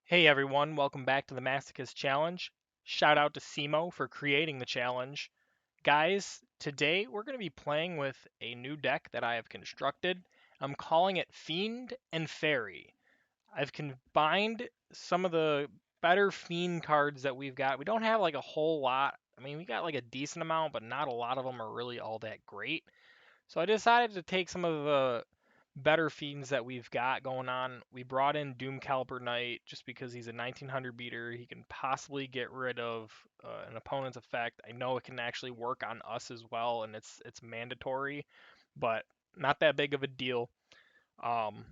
Hey everyone, welcome back to the Masochist Challenge. Shout out to Simo for creating the challenge. Guys, today we're going to be playing with a new deck that I have constructed. I'm calling it Fiend and Fairy. I've combined some of the better Fiend cards that we've got. We don't have like a whole lot. I mean, we got like a decent amount, but not a lot of them are really all that great. So I decided to take some of the better fiends that we've got going on. We brought in Doom Caliber Knight just because he's a 1900 beater. He can possibly get rid of an opponent's effect. I know it can actually work on us as well, and it's mandatory, but not that big of a deal. Um,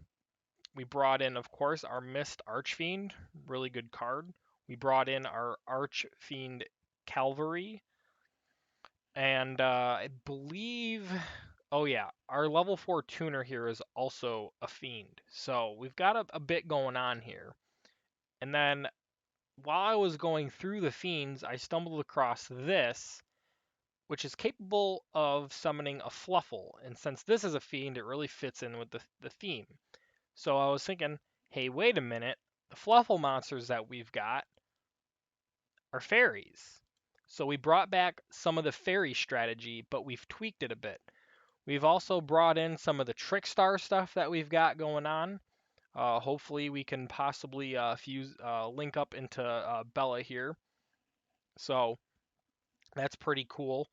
we brought in, of course, our Mist Archfiend, really good card. We brought in our Archfiend Calvary, and I believe, oh yeah, our level 4 tuner here is also a fiend. So we've got a bit going on here. And then while I was going through the fiends, I stumbled across this, which is capable of summoning a Fluffle. And since this is a fiend, it really fits in with the theme. So I was thinking, hey, wait a minute. The Fluffle monsters that we've got are fairies. So we brought back some of the fairy strategy, but we've tweaked it a bit. We've also brought in some of the Trickstar stuff that we've got going on. Hopefully, we can possibly link up into Bella here. So that's pretty cool.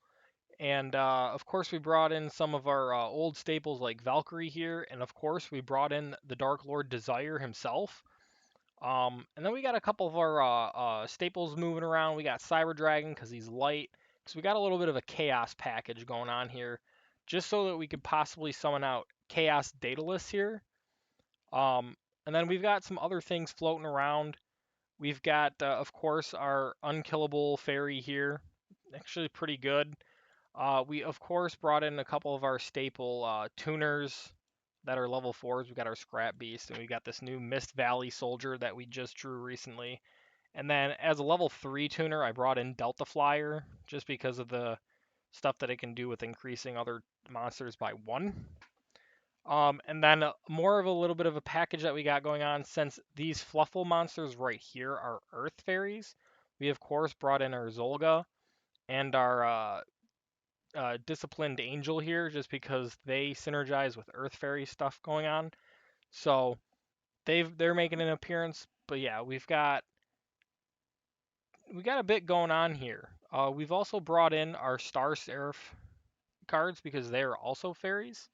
And of course, we brought in some of our old staples like Valkyrie here, and of course, we brought in the Dark Lord Desire himself. And then we got a couple of our staples moving around. We got Cyber Dragon because he's light. So we got a little bit of a chaos package going on here, just so that we could possibly summon out Chaos Daedalus here. And then we've got some other things floating around. We've got, of course, our unkillable fairy here. Actually, pretty good. We, of course, brought in a couple of our staple tuners that are level 4s. We got our Scrap Beast, and we got this new Mist Valley Soldier that we just drew recently. And then as a level 3 tuner, I brought in Delta Flyer just because of the stuff that it can do with increasing other monsters by 1. And then more of a little bit of a package that we got going on since these Fluffle monsters right here are Earth Fairies. We, of course, brought in our Zolga and our Disciplined Angel here just because they synergize with Earth Fairy stuff going on. So they're making an appearance. But yeah, we got a bit going on here. We've also brought in our Star Seraph cards because they are also fairies,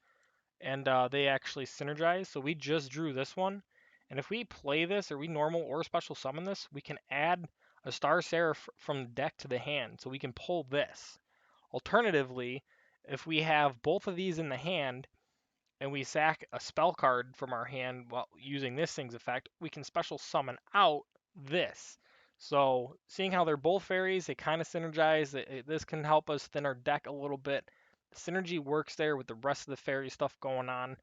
and they actually synergize. So we just drew this one, and if we play this or we normal or special summon this, we can add a Star Seraph from the deck to the hand, so we can pull this. Alternatively, if we have both of these in the hand and we sack a spell card from our hand while using this thing's effect, we can special summon out this. So, seeing how they're both fairies, they kind of synergize. This can help us thin our deck a little bit. The synergy works there with the rest of the fairy stuff going on.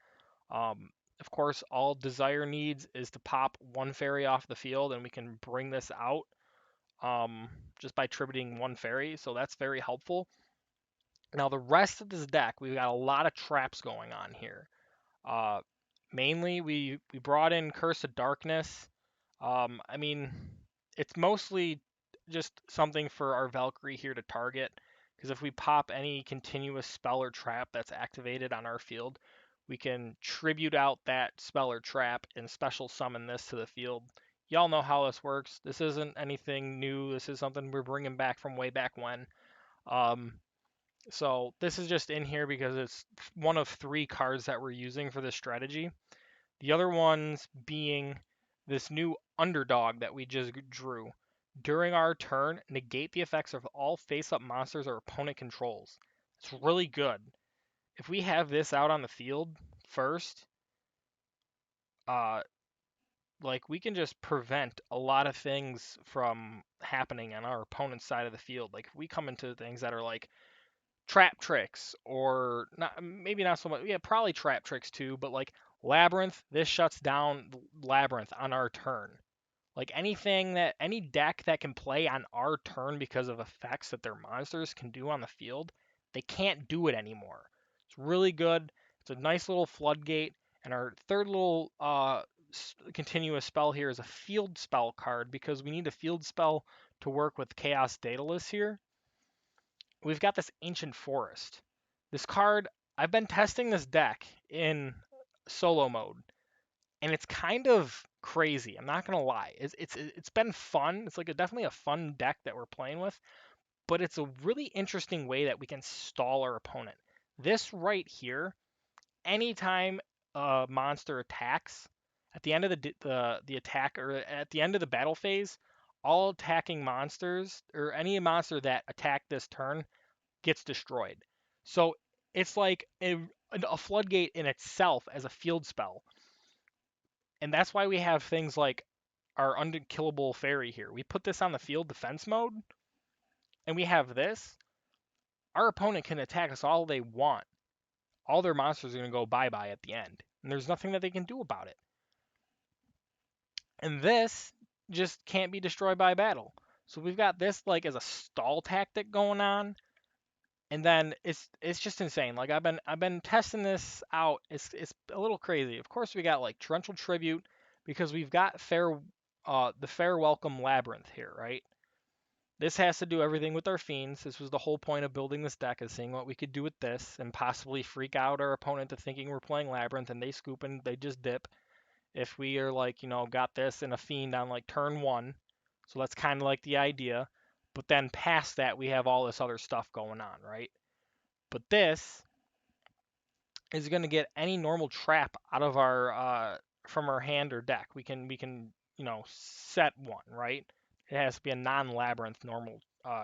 Of course, all Desire needs is to pop one fairy off the field, and we can bring this out just by tributing one fairy. So that's very helpful. Now, the rest of this deck, we've got a lot of traps going on here. Uh, Mainly, we brought in Curse of Darkness. I mean, it's mostly just something for our Valkyrie here to target, because if we pop any continuous spell or trap that's activated on our field, we can tribute out that spell or trap and special summon this to the field. Y'all know how this works. This isn't anything new. This is something we're bringing back from way back when. Um, so this is just in here because it's one of 3 cards that we're using for this strategy. The other ones being this new underdog that we just drew. During our turn, negate the effects of all face-up monsters our opponent controls. It's really good. If we have this out on the field first, uh, like we can just prevent a lot of things from happening on our opponent's side of the field. Like if we come into things that are like trap tricks or not, maybe not so much, yeah, probably trap tricks too, but like Labyrinth, this shuts down Labyrinth on our turn. Like any deck that can play on our turn because of effects that their monsters can do on the field, they can't do it anymore. It's really good. It's a nice little floodgate, and our third little continuous spell here is a field spell card because we need a field spell to work with Chaos Daedalus here. We've got this Ancient Forest. This card, I've been testing this deck in solo mode, and it's kind of crazy. I'm not gonna lie. It's been fun. It's like definitely a fun deck that we're playing with, but it's a really interesting way that we can stall our opponent. This right here, anytime a monster attacks, at the end of the attack or at the end of the battle phase, all attacking monsters or any monster that attacked this turn gets destroyed. So it's like a floodgate in itself as a field spell. And that's why we have things like our unkillable fairy here. We put this on the field defense mode, and we have this. Our opponent can attack us all they want. All their monsters are going to go bye-bye at the end. And there's nothing that they can do about it. And this just can't be destroyed by battle. So we've got this like as a stall tactic going on. And then it's just insane. Like I've been testing this out. It's a little crazy. Of course we got like Torrential Tribute because we've got the Fair Welcome Labyrinth here, right? This has to do everything with our fiends. This was the whole point of building this deck, is seeing what we could do with this and possibly freak out our opponent to thinking we're playing Labyrinth and they scoop and they just dip. If we are like, got this and a fiend on like turn 1. So that's kind of like the idea. But then past that we have all this other stuff going on, right? But this is going to get any normal trap out of our from our hand or deck. We can set one, right? It has to be a non-labyrinth normal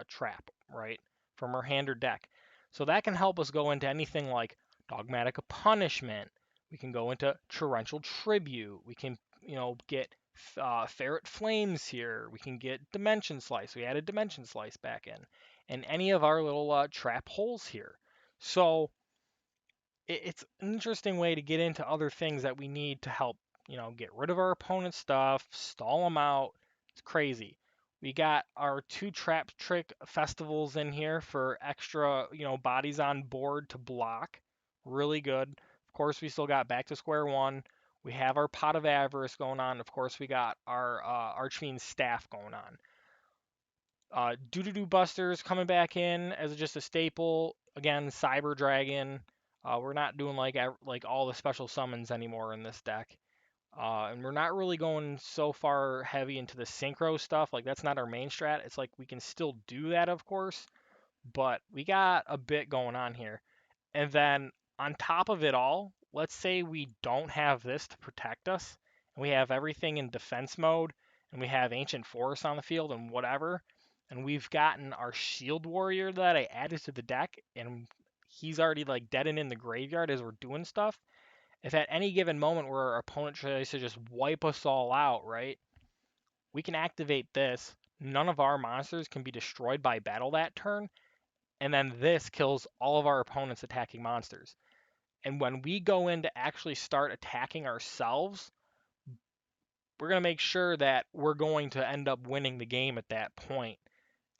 trap, right, from our hand or deck. So that can help us go into anything like Dogmatic Punishment. We can go into Torrential Tribute. We can get Ferret Flames here. We can get Dimension Slice. We added Dimension Slice back in, and any of our little trap holes here. So it's an interesting way to get into other things that we need to help, get rid of our opponent's stuff, stall them out. It's crazy. We got our 2 trap trick festivals in here for extra, bodies on board to block. Really good. Of course, we still got back to square one. We have our Pot of Avarice going on. Of course, we got our Archfiend's Staff going on. Doo-doo-doo Busters coming back in as just a staple. Again, Cyber Dragon. We're not doing like all the special summons anymore in this deck. And we're not really going so far heavy into the synchro stuff. Like that's not our main strat. It's like we can still do that, of course, but we got a bit going on here. And then on top of it all, let's say we don't have this to protect us, and we have everything in defense mode, and we have Ancient Forest on the field and whatever, and we've gotten our Shield Warrior that I added to the deck, and he's already like dead and in the graveyard as we're doing stuff. If at any given moment where our opponent tries to just wipe us all out, right, we can activate this. None of our monsters can be destroyed by battle that turn, and then this kills all of our opponent's attacking monsters. And when we go in to actually start attacking ourselves, we're going to make sure that we're going to end up winning the game at that point.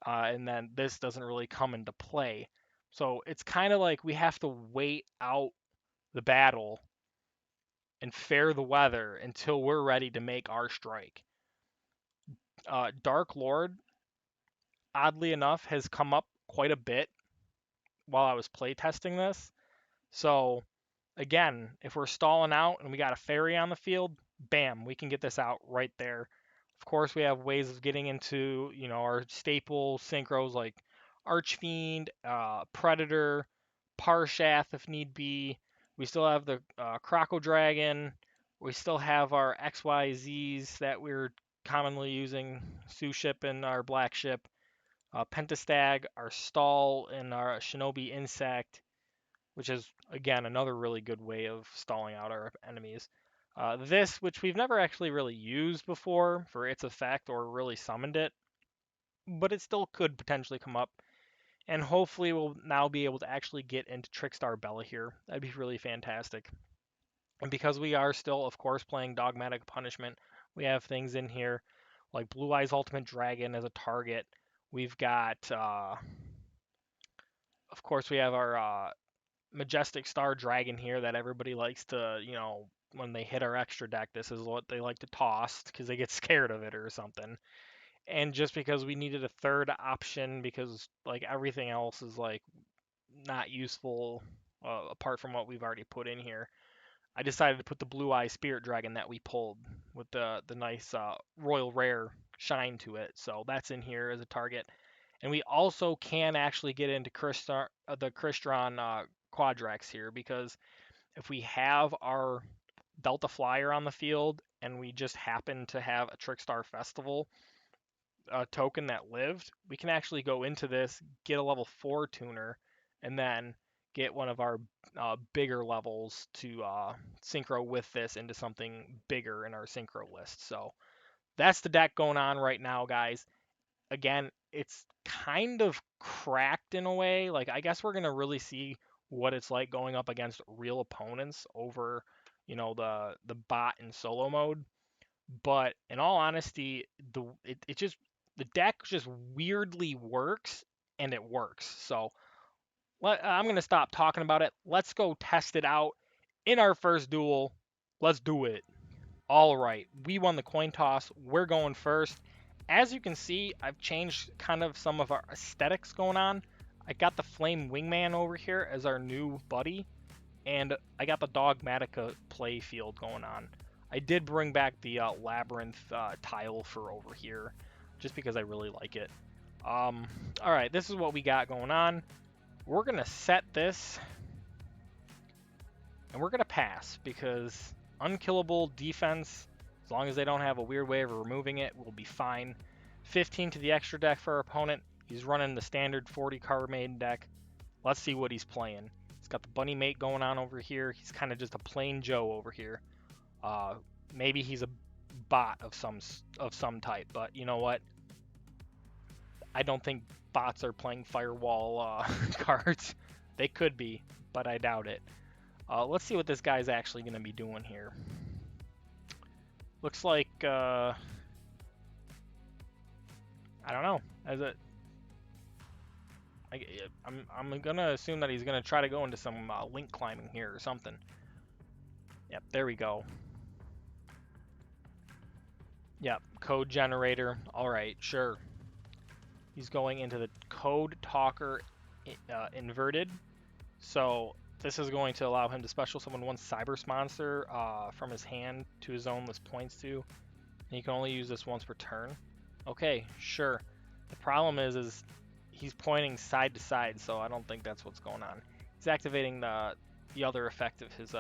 And then this doesn't really come into play. So it's kind of like we have to wait out the battle and fare the weather until we're ready to make our strike. Dark Lord, oddly enough, has come up quite a bit while I was playtesting this. So again, if we're stalling out and we got a fairy on the field, bam, we can get this out right there. Of course, we have ways of getting into, our staple synchros like Archfiend, Predator, Parshath if need be. We still have the Croco Dragon. We still have our XYZs that we're commonly using, Sue Ship and our Black Ship, Pentastag, our Stall, and our Shinobi Insect, which is, again, another really good way of stalling out our enemies. This, which we've never actually really used before for its effect or really summoned it, but it still could potentially come up. And hopefully we'll now be able to actually get into Trickstar Bella here. That'd be really fantastic. And because we are still, of course, playing Dogmatic Punishment, we have things in here like Blue Eyes Ultimate Dragon as a target. We've got, of course, we have our Majestic Star Dragon here that everybody likes to, when they hit our extra deck, this is what they like to toss because they get scared of it or something. And just because we needed a third option because like everything else is like not useful apart from what we've already put in here, I decided to put the Blue Eye Spirit Dragon that we pulled with the nice Royal Rare shine to it. So that's in here as a target. And we also can actually get into the Crystron Quadrex here because if we have our Delta Flyer on the field and we just happen to have a Trickstar Festival token that lived, we can actually go into this, get a level 4 tuner, and then get one of our bigger levels to synchro with this into something bigger in our synchro list. So that's the deck going on right now, guys. Again, it's kind of cracked in a way. Like, I guess we're going to really see what it's like going up against real opponents over, the bot in solo mode. But in all honesty, the deck just weirdly works, and it works. So I'm going to stop talking about it. Let's go test it out in our first duel. Let's do it. All right, we won the coin toss. We're going first. As you can see, I've changed kind of some of our aesthetics going on. I got the Flame Wingman over here as our new buddy, and I got the Dogmatica play field going on. I did bring back the Labyrinth tile for over here, just because I really like it. All right, this is what we got going on. We're going to set this, and we're going to pass, because unkillable defense, as long as they don't have a weird way of removing it, will be fine. 15 to the extra deck for our opponent. He's running the standard 40 card main deck. Let's see what he's playing. He's got the Bunny Mate going on over here. He's kind of just a plain Joe over here. Maybe he's a bot of some type, but you know what? I don't think bots are playing Firewall cards. They could be, but I doubt it. Let's see what this guy's actually going to be doing here. Looks like I don't know. I'm gonna assume that he's gonna try to go into some link climbing here or something. Yep, there we go. Yep, code generator. All right, sure. He's going into the Code Talker inverted. So this is going to allow him to special summon one Cyberse monster from his hand to his own list points to. And he can only use this once per turn. Okay, sure. The problem is he's pointing side to side, so I don't think that's what's going on. He's activating the other effect of his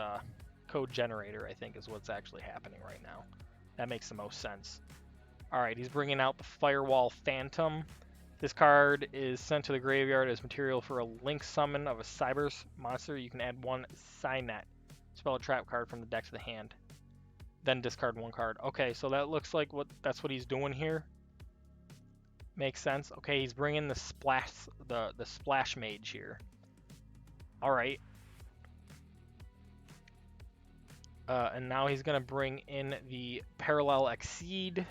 code generator, I think is what's actually happening right now. That makes the most sense. Alright, he's bringing out the Firewall Phantom. This card is sent to the graveyard as material for a link summon of a Cyberse monster. You can add one Cynet. Spell a trap card from the deck to the hand. Then discard one card. Okay, so that looks like that's what he's doing here. Makes sense. Okay, he's bringing the splash mage here. All right. And now he's gonna bring in the parallel exceed.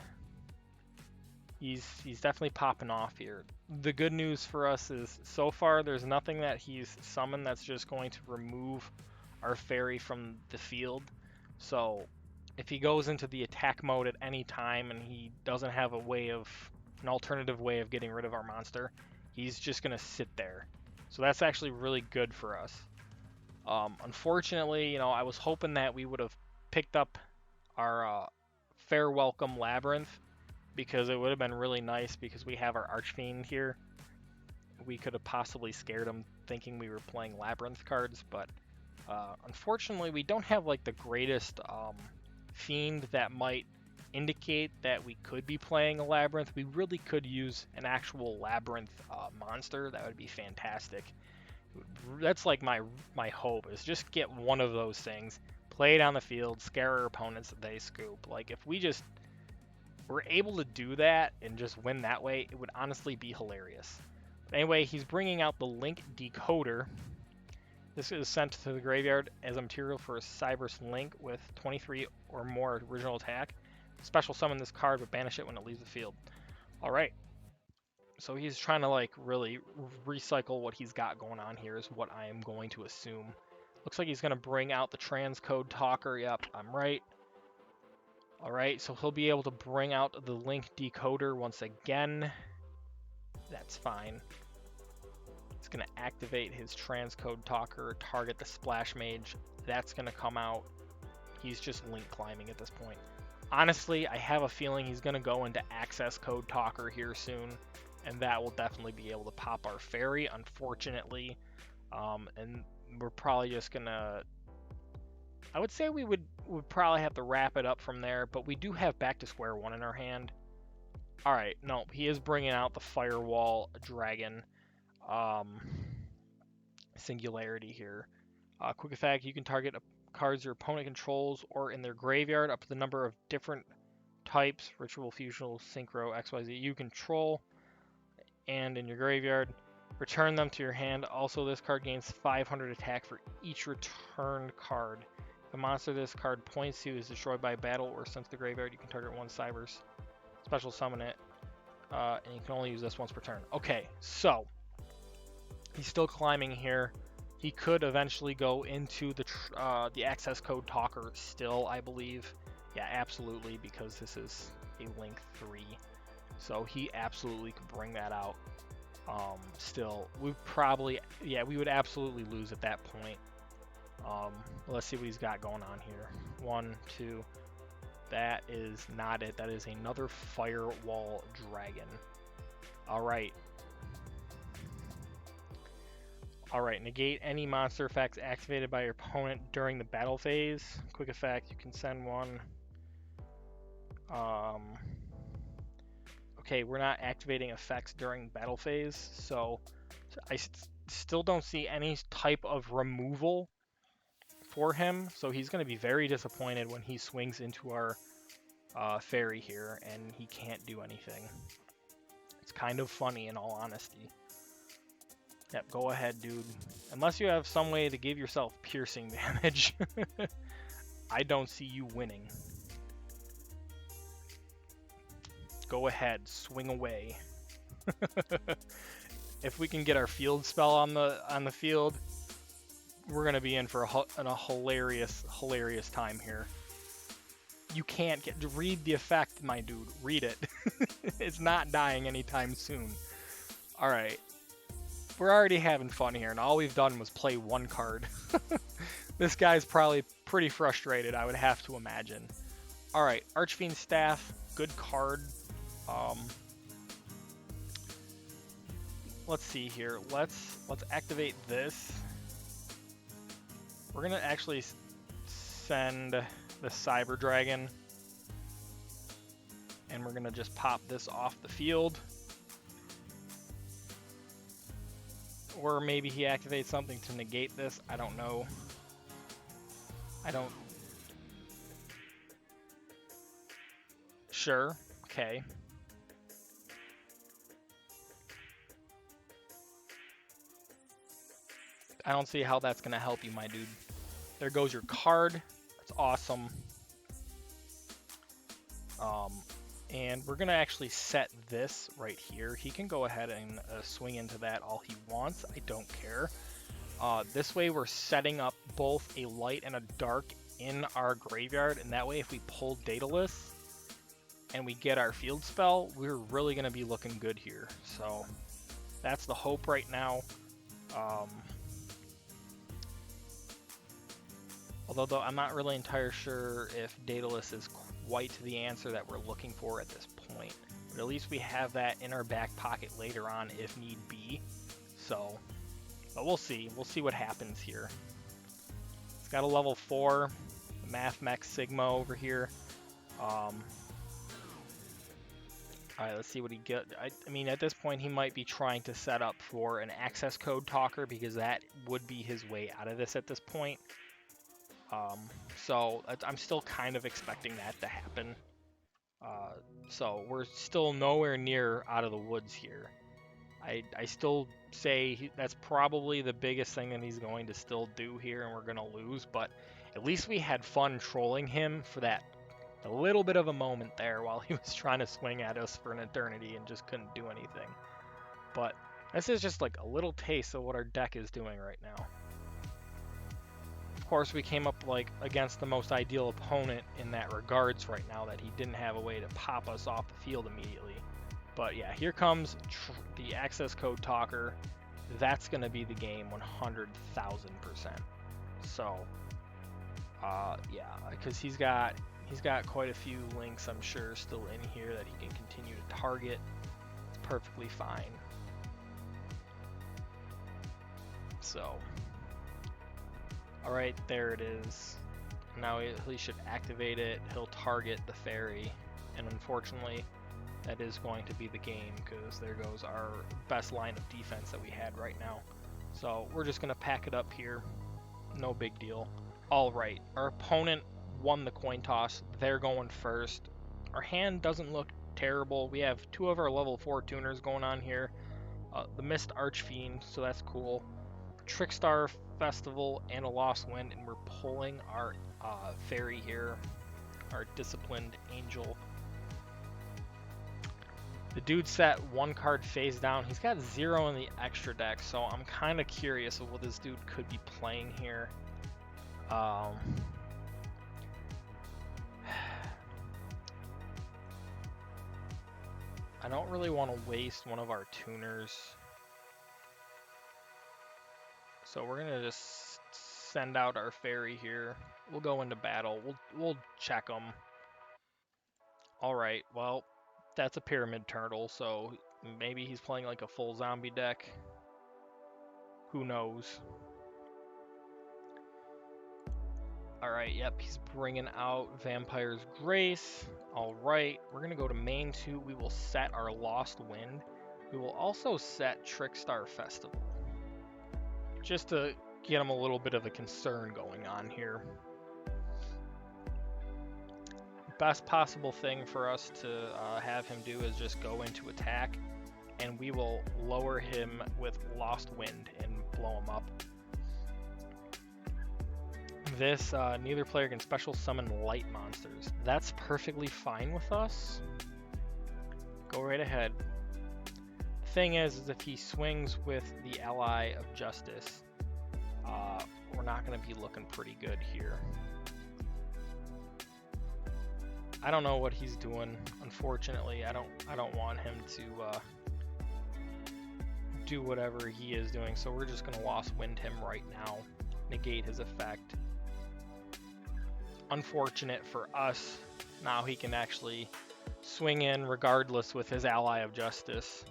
He's definitely popping off here. The good news for us is so far there's nothing that he's summoned that's just going to remove our fairy from the field. So if he goes into the attack mode at any time and he doesn't have an alternative way of getting rid of our monster, he's just gonna sit there. So that's actually really good for us. Unfortunately, I was hoping that we would have picked up our Fair Welcome Labyrinth, because it would have been really nice because we have our Archfiend here. We could have possibly scared him thinking we were playing Labyrinth cards, but unfortunately we don't have like the greatest Fiend that might indicate that we could be playing a Labyrinth. We really could use an actual Labyrinth monster. That would be fantastic. That's like my hope, is just get one of those things, play it on the field, scare our opponents, they scoop. Like, if we just were able to do that and just win that way, it would honestly be hilarious. But anyway, he's bringing out the Link Decoder. This is sent to the graveyard as a material for a Cyberse Link with 23 or more original attack. Special summon this card, but banish it when it leaves the field. Alright. So he's trying to like really recycle what he's got going on here, is what I am going to assume. Looks like he's going to bring out the transcode talker. Yep, I'm right. All right, so he'll be able to bring out the link decoder once again. That's fine. It's going to activate his transcode talker, target the splash mage. That's going to come out. He's just link climbing at this point. Honestly, I have a feeling he's going to go into access code talker here soon, and that will definitely be able to pop our fairy, unfortunately. And we're probably just going to... I would say we would probably have to wrap it up from there, but we do have back to square one in our hand. All right, no, he is bringing out the firewall dragon singularity here. Quick effect, you can target cards your opponent controls or in their graveyard up to the number of different types, ritual, fusional, synchro, XYZ, you control, and in your graveyard. Return them to your hand. Also, this card gains 500 attack for each returned card. The monster this card points to is destroyed by battle or sent to the graveyard. You can target one Cybers, special summon it, and you can only use this once per turn. Okay, so he's still climbing here. He could eventually go into the access code talker still, I believe. Yeah, absolutely, because this is a link 3. So he absolutely could bring that out. Still, we would absolutely lose at that point. Let's see what he's got going on here. 1, 2. That is not it. That is another firewall dragon. All right. All right. Negate any monster effects activated by your opponent during the battle phase. Quick effect. You can send one. Okay, we're not activating effects during battle phase, so I still don't see any type of removal for him, so he's going to be very disappointed when he swings into our fairy here and he can't do anything. It's kind of funny, in all honesty. Yep, go ahead, dude. Unless you have some way to give yourself piercing damage, I don't see you winning. Go ahead, swing away. If we can get our field spell on the field, we're gonna be in for a hilarious time here. You can't read the effect, my dude. Read it. It's not dying anytime soon. All right, we're already having fun here, and all we've done was play one card. This guy's probably pretty frustrated, I would have to imagine. All right, Archfiend Staff, good card. Let's see here. Let's activate this. We're gonna actually send the Cyber Dragon, and we're gonna just pop this off the field. Or maybe he activates something to negate this. I don't know. Sure. Okay. I don't see how that's going to help you, my dude. There goes your card. That's awesome. And we're going to actually set this right here. He can go ahead and swing into that all he wants. I don't care. This way we're setting up both a light and a dark in our graveyard, and that way if we pull Daedalus and we get our field spell, we're really going to be looking good here. So that's the hope right now. Although though I'm not really entirely sure if Daedalus is quite the answer that we're looking for at this point. But at least we have that in our back pocket later on if need be. So, but we'll see. We'll see what happens here. It's got a level 4 Math Mech Sigma over here. Alright, let's see what he gets. I mean, at this point, he might be trying to set up for an access code talker because that would be his way out of this at this point. So I'm still kind of expecting that to happen. So we're still nowhere near out of the woods here. I still say that's probably the biggest thing that he's going to still do here, and we're going to lose. But at least we had fun trolling him for that a little bit of a moment there while he was trying to swing at us for an eternity and just couldn't do anything. But this is just like a little taste of what our deck is doing right now. course, we came up like against the most ideal opponent in that regards right now, that he didn't have a way to pop us off the field immediately. But yeah, here comes the access code talker. That's going to be the game 100,000%. So, yeah, because he's got quite a few links, I'm sure, still in here that he can continue to target. It's perfectly fine. So, all right, there it is. Now he should activate it. He'll target the fairy, and unfortunately, that is going to be the game, because there goes our best line of defense that we had right now. So we're just gonna pack it up here. No big deal. All right, our opponent won the coin toss. They're going first. Our hand doesn't look terrible. We have 2 of our level 4 tuners going on here. The Mist Archfiend, so that's cool. Trickstar Festival and a Lost Wind, and we're pulling our fairy here, our Disciplined Angel. The dude set 1 card face down. He's got 0 in the extra deck, so I'm kind of curious of what this dude could be playing here. I don't really want to waste one of our tuners, so we're gonna just send out our fairy here. We'll go into battle. We'll check him. All right. Well, that's a Pyramid Turtle, so maybe he's playing like a full zombie deck. Who knows? All right, yep, he's bringing out Vampire's Grace. All right, we're gonna go to main 2. We will set our Lost Wind. We will also set Trickstar Festival, just to get him a little bit of a concern going on here. Best possible thing for us to have him do is just go into attack, and we will lower him with Lost Wind and blow him up. This, neither player can special summon light monsters. That's perfectly fine with us. Go right ahead. The thing is if he swings with the Ally of Justice, we're not going to be looking pretty good here. I don't know what he's doing. Unfortunately, I don't want him to do whatever he is doing, so we're just going to Lost Wind him right now, negate his effect. Unfortunate for us, now he can actually swing in regardless with his Ally of Justice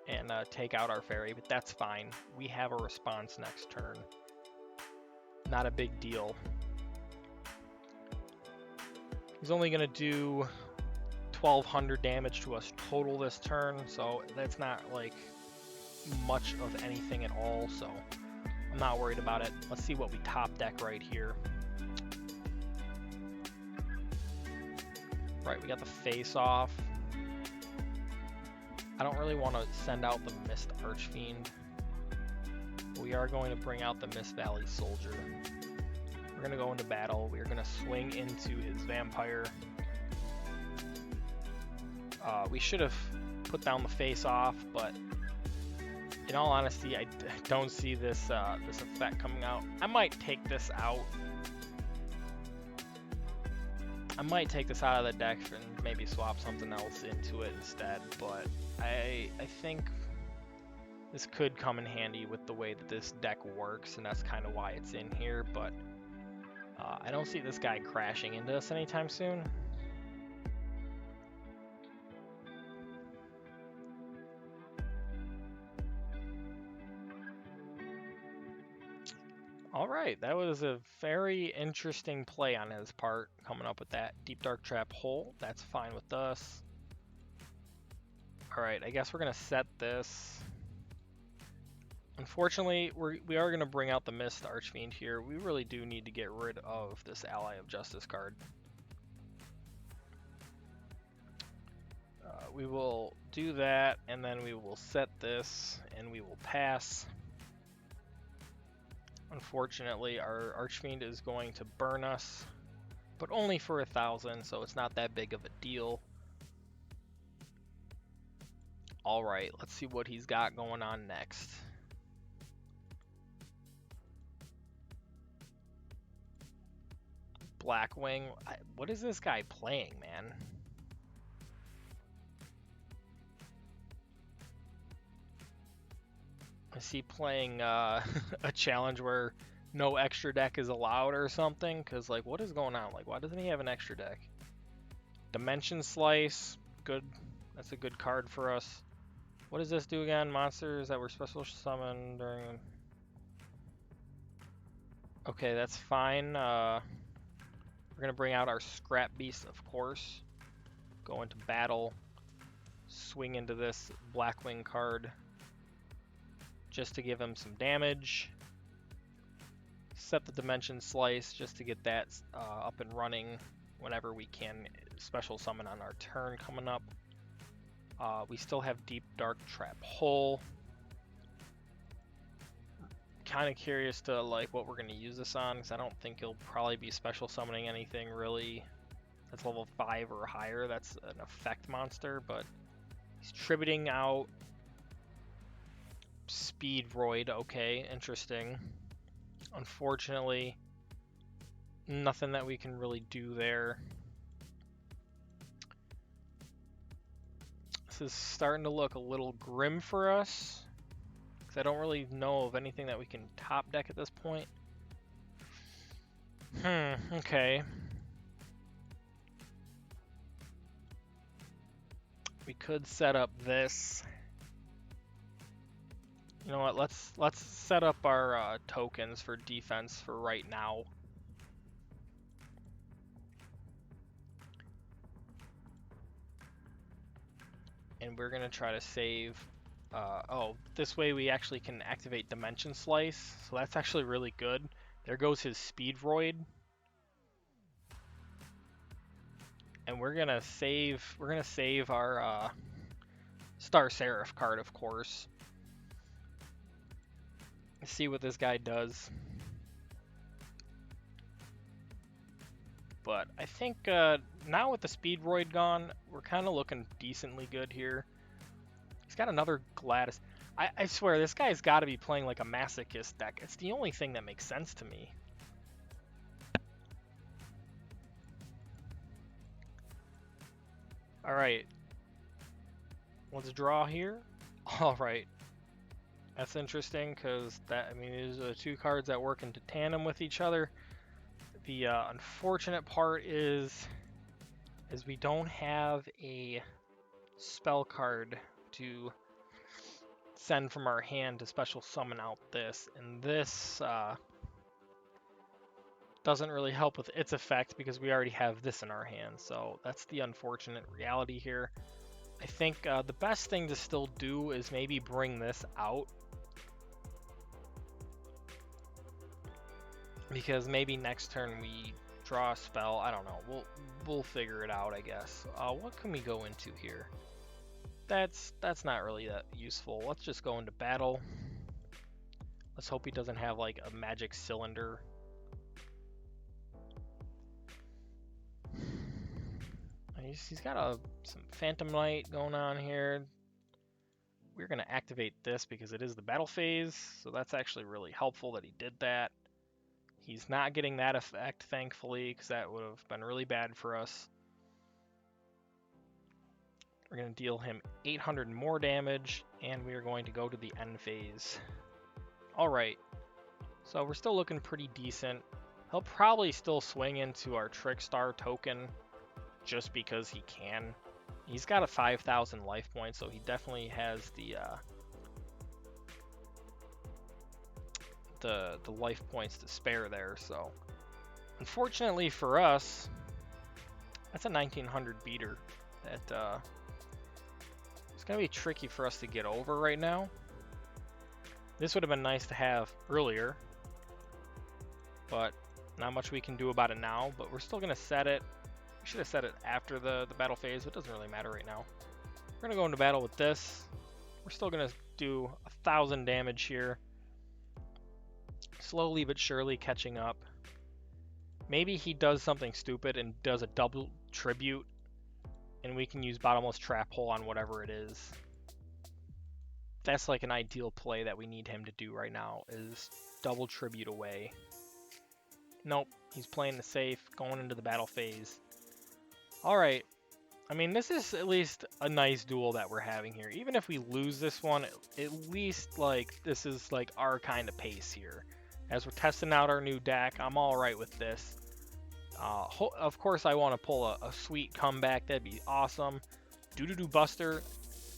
and take out our fairy, but that's fine. We have a response next turn. Not a big deal. He's only going to do 1,200 damage to us total this turn, so that's not like much of anything at all, so I'm not worried about it. Let's see what we top deck right here. Right, we got the face off. I don't really want to send out the Mist Archfiend. We are going to bring out the Mist Valley Soldier. We're going to go into battle. We're going to swing into his Vampire. We should have put down the face off, but in all honesty, I don't see this this effect coming out. I might take this out. I might take this out of the deck and maybe swap something else into it instead, but I think this could come in handy with the way that this deck works, and that's kind of why it's in here, but I don't see this guy crashing into us anytime soon. Alright, that was a very interesting play on his part, coming up with that Deep Dark Trap hole. That's fine with us. Alright, I guess we're going to set this. Unfortunately, we are going to bring out the Mist Archfiend here. We really do need to get rid of this Ally of Justice card. We will do that, and then we will set this, and we will pass. Unfortunately, our Archfiend is going to burn us, but only for 1,000, so it's not that big of a deal. Alright, let's see what he's got going on next. Blackwing. What is this guy playing, man? Is he playing a challenge where no extra deck is allowed or something? Because, like, what is going on? Like, why doesn't he have an extra deck? Dimension Slice. Good. That's a good card for us. What does this do again? Monsters that were special summoned during... Okay, that's fine. We're going to bring out our Scrap Beast, of course. Go into battle. Swing into this Blackwing card. Just to give him some damage. Set the Dimension Slice just to get that up and running whenever we can special summon on our turn coming up. We still have Deep Dark Trap Hole. Kind of curious to like what we're going to use this on, because I don't think he'll probably be special summoning anything really that's level 5 or higher. That's an effect monster, but he's tributing out Speed Void. Okay, interesting. Unfortunately, nothing that we can really do there. This is starting to look a little grim for us, because I don't really know of anything that we can top deck at this point. Okay. We could set up this. You know what? Let's set up our tokens for defense for right now. And we're gonna try to save. Oh, this way we actually can activate Dimension Slice, so that's actually really good. There goes his Speed Void. And we're gonna save our Star Seraph card, of course. Let's see what this guy does. But I think now with the Speed Void gone, we're kind of looking decently good here. He's got another Gladys. I swear, this guy's got to be playing like a Masochist deck. It's the only thing that makes sense to me. Alright. Let's draw here. Alright. That's interesting, because these are the two cards that work into tandem with each other. The unfortunate part is we don't have a spell card to send from our hand to special summon out this, and this doesn't really help with its effect because we already have this in our hand. So that's the unfortunate reality here. I think the best thing to still do is maybe bring this out, because maybe next turn we draw a spell. I don't know. We'll figure it out, I guess. What can we go into here? That's not really that useful. Let's just go into battle. Let's hope he doesn't have like a magic cylinder. He's got some Phantom Knight going on here. We're going to activate this because it is the battle phase, so that's actually really helpful that he did that. He's not getting that effect, thankfully, because that would have been really bad for us. We're going to deal him 800 more damage, and we are going to go to the end phase. Alright, so we're still looking pretty decent. He'll probably still swing into our Trickstar token, just because he can. He's got a 5,000 life points, so he definitely has the life points to spare there. So unfortunately for us, that's a 1900 beater that it's gonna be tricky for us to get over right now. This would have been nice to have earlier, but not much we can do about it now. But we're still gonna set it. We should have set it after the battle phase, but it doesn't really matter right now. We're going to go into battle with this. We're still going to do 1,000 damage here. Slowly but surely catching up. Maybe he does something stupid and does a double tribute, and we can use Bottomless Trap Hole on whatever it is. That's like an ideal play that we need him to do right now, is double tribute away. Nope, He's playing the safe, going into the battle phase. Alright. I mean, this is at least a nice duel that we're having here. Even if we lose this one, at least, like, this is, like, our kind of pace here. As we're testing out our new deck, I'm alright with this. Of course, I want to pull a sweet comeback. That'd be awesome. Doo-Doo-Doo Buster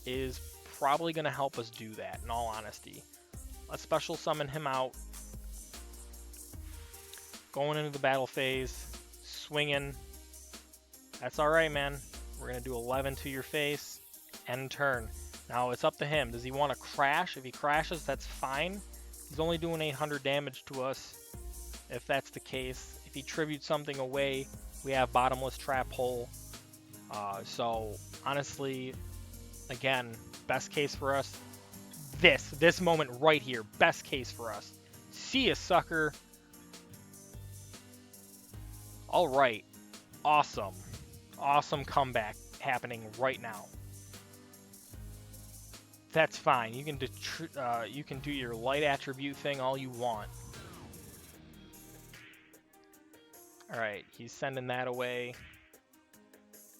is probably going to help us do that, in all honesty. Let's special summon him out. Going into the battle phase. Swinging. That's alright, man. We're going to do 11 to your face. End turn. Now, it's up to him. Does he want to crash? If he crashes, that's fine. He's only doing 800 damage to us, if that's the case. If he tributes something away, we have Bottomless Trap Hole. So, honestly, again, best case for us, this moment right here, best case for us. See ya, sucker. Alright, awesome. Awesome comeback happening right now. That's fine. You can do your light attribute thing all you want. Alright, he's sending that away.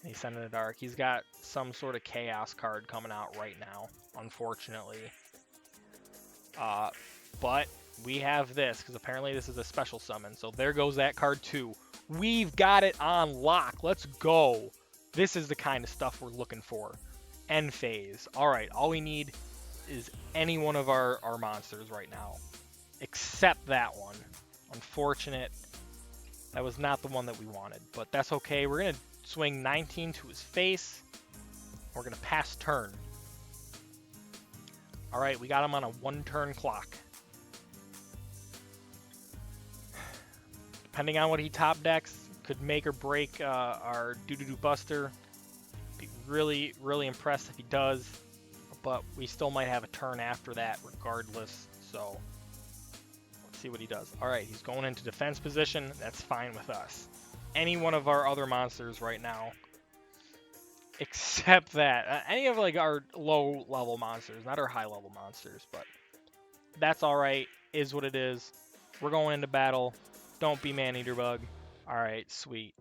He's sending the dark. He's got some sort of chaos card coming out right now, unfortunately. But we have this, because apparently this is a special summon. So there goes that card too. We've got it on lock. Let's go. This is the kind of stuff we're looking for. End phase. Alright, all we need is any one of our monsters right now. Except that one. Unfortunate. That was not the one that we wanted, but that's okay. We're going to swing 19 to his face. We're going to pass turn. Alright, we got him on a 1-turn clock. Depending on what he top decks, could make or break our Doo-Doo-Doo Buster. Be really, really impressed if he does, but we still might have a turn after that regardless, so let's see what he does. Alright, he's going into defense position. That's fine with us. Any one of our other monsters right now, except that. Any of like our low level monsters, not our high level monsters, but that's alright, is what it is. We're going into battle. Don't be Maneater Bug. Alright, sweet.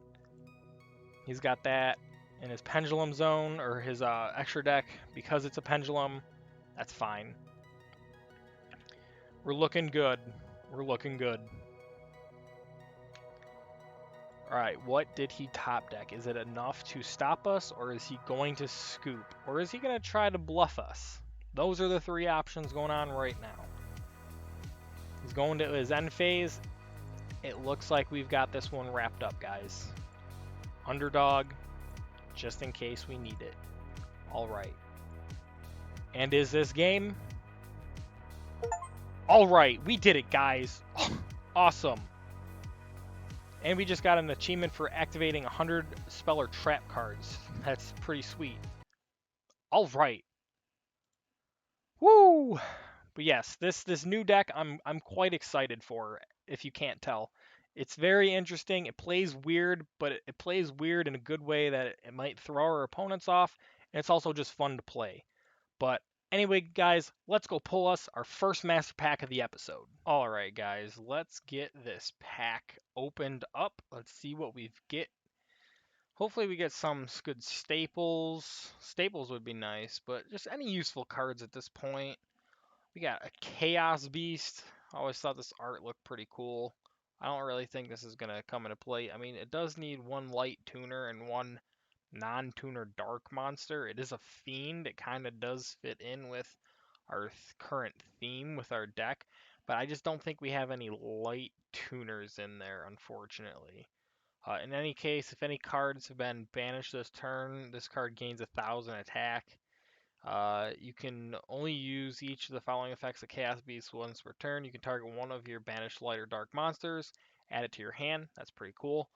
He's got that in his pendulum zone, or his extra deck. Because it's a pendulum, that's fine. We're looking good. We're looking good. Alright, what did he top deck? Is it enough to stop us, or is he going to scoop? Or is he going to try to bluff us? Those are the three options going on right now. He's going to his end phase. It looks like we've got this one wrapped up, guys. Underdog, just in case we need it. Alright. And is this game? Alright, we did it, guys. Awesome. And we just got an achievement for activating 100 spell or trap cards. That's pretty sweet. Alright. Woo! But yes, this new deck I'm quite excited for, if you can't tell. It's very interesting. It plays weird, but it plays weird in a good way that it might throw our opponents off, and it's also just fun to play. But anyway, guys, let's go pull us our first master pack of the episode. Alright, guys, let's get this pack opened up. Let's see what we've get. Hopefully we get some good staples. Staples would be nice, but just any useful cards at this point. We got a Chaos Beast. I always thought this art looked pretty cool. I don't really think this is going to come into play. I mean, it does need one light tuner and one non-tuner dark monster. It is a fiend. It kind of does fit in with our current theme with our deck, but I just don't think we have any light tuners in there, unfortunately. In any case, if any cards have been banished this turn, this card gains 1,000 attack. You can only use each of the following effects of Chaos Beast once per turn. You can target one of your banished light or dark monsters, add it to your hand. That's pretty cool.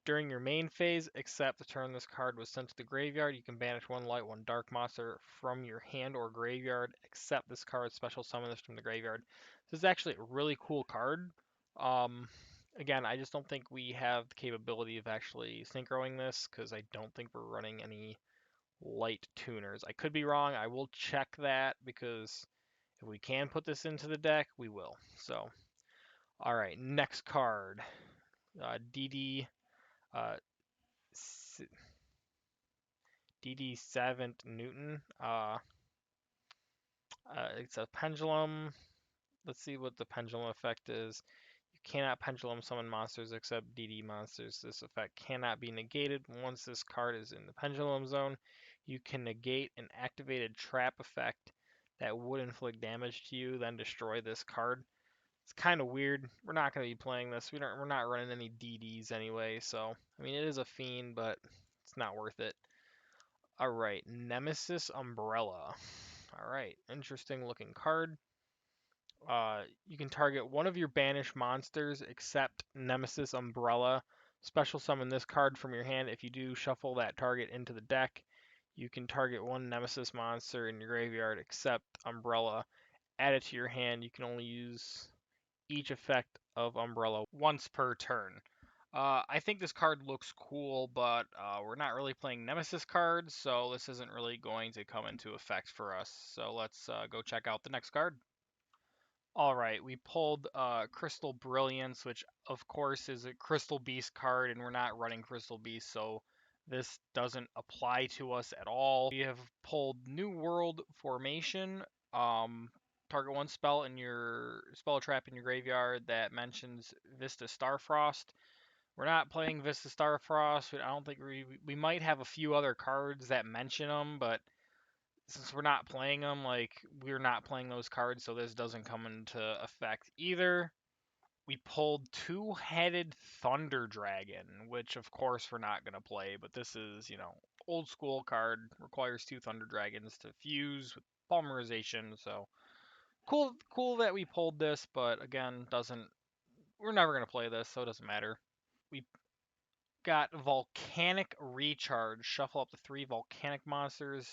During your main phase, except the turn this card was sent to the graveyard, you can banish one light, one dark monster from your hand or graveyard, except this card special summon this from the graveyard. This is actually a really cool card. Again, I just don't think we have the capability of actually synchroing this, because I don't think we're running any light tuners. I could be wrong. I will check that, because if we can put this into the deck, we will. So, alright, next card. DD uh, DD7 Newton. It's a pendulum. Let's see what the pendulum effect is. You cannot pendulum summon monsters except DD monsters. This effect cannot be negated. Once this card is in the pendulum zone, you can negate an activated trap effect that would inflict damage to you, then destroy this card. It's kind of weird. We're not going to be playing this. We're not running any DDs anyway, so I mean it is a fiend, but it's not worth it. All right, Nemesis Umbrella. All right, interesting looking card. You can target one of your banished monsters except Nemesis Umbrella. Special summon this card from your hand. If you do, shuffle that target into the deck. You can target one Nemesis monster in your graveyard except Umbrella. Add it to your hand. You can only use each effect of Umbrella once per turn. I think this card looks cool, but we're not really playing Nemesis cards, so this isn't really going to come into effect for us. So let's go check out the next card. All right, we pulled Crystal Brilliance, which of course is a Crystal Beast card, and we're not running Crystal Beast, so this doesn't apply to us at all. We have pulled New World Formation. Target one spell in your spell trap in your graveyard that mentions Vista Starfrost. We're not playing Vista Starfrost. I don't think we might have a few other cards that mention them, but since we're not playing them, like, we're not playing those cards, so this doesn't come into effect either. We pulled Two-Headed Thunder Dragon, which of course we're not going to play, but this is, old school card, requires two Thunder Dragons to fuse with Polymerization, so cool that we pulled this, but again, we're never going to play this, so it doesn't matter. We got Volcanic Recharge. Shuffle up to 3 volcanic monsters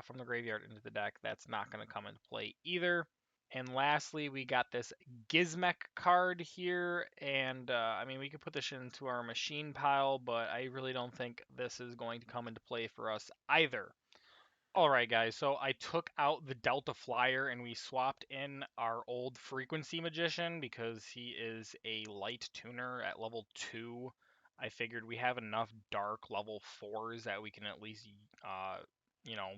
from the graveyard into the deck. That's not going to come into play either. And lastly, we got this Gizmek card here, and I mean, we could put this into our machine pile, but I really don't think this is going to come into play for us either. Alright guys, so I took out the Delta Flyer and we swapped in our old Frequency Magician because he is a light tuner at level 2. I figured we have enough dark level 4s that we can at least, you know,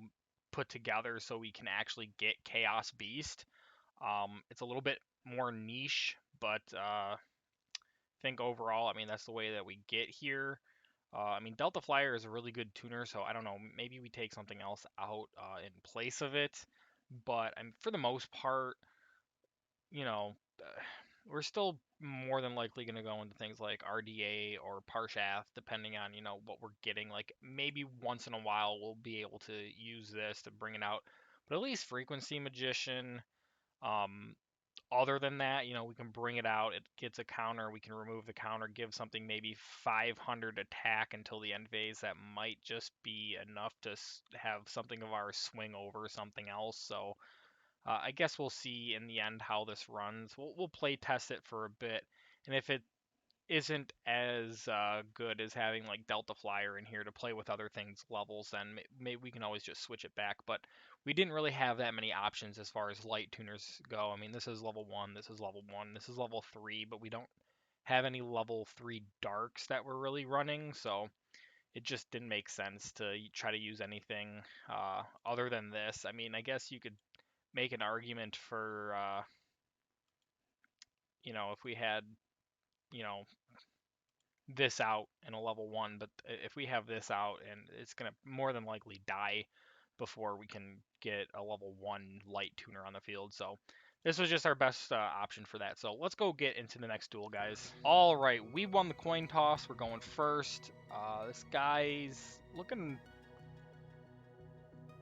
put together so we can actually get Chaos Beast. It's a little bit more niche, but I think overall, I mean, that's the way that we get here. I mean, Delta Flyer is a really good tuner, so I don't know, maybe we take something else out in place of it. But for the most part, you know, we're still more than likely going to go into things like RDA or Parshath, depending on, what we're getting. Like, maybe once in a while we'll be able to use this to bring it out. But at least Frequency Magician, um, other than that, we can bring it out. It gets a counter. We can remove the counter, give something maybe 500 attack until the end phase. That might just be enough to have something of ours swing over something else. So I guess we'll see in the end how this runs. We'll play test it for a bit, and if it isn't as good as having like Delta Flyer in here to play with other things levels, then maybe we can always just switch it back. But we didn't really have that many options as far as light tuners go. I mean, this is level 1, this is level 1, this is level 3, but we don't have any level 3 darks that we're really running, so it just didn't make sense to try to use anything other than this. I mean, I guess you could make an argument for, if we had, you know, this out in a level 1, but if we have this out, and it's going to more than likely die before we can get a level 1 light tuner on the field. So this was just our best option for that. So let's go get into the next duel, guys. All right, we won the coin toss. We're going first. This guy's looking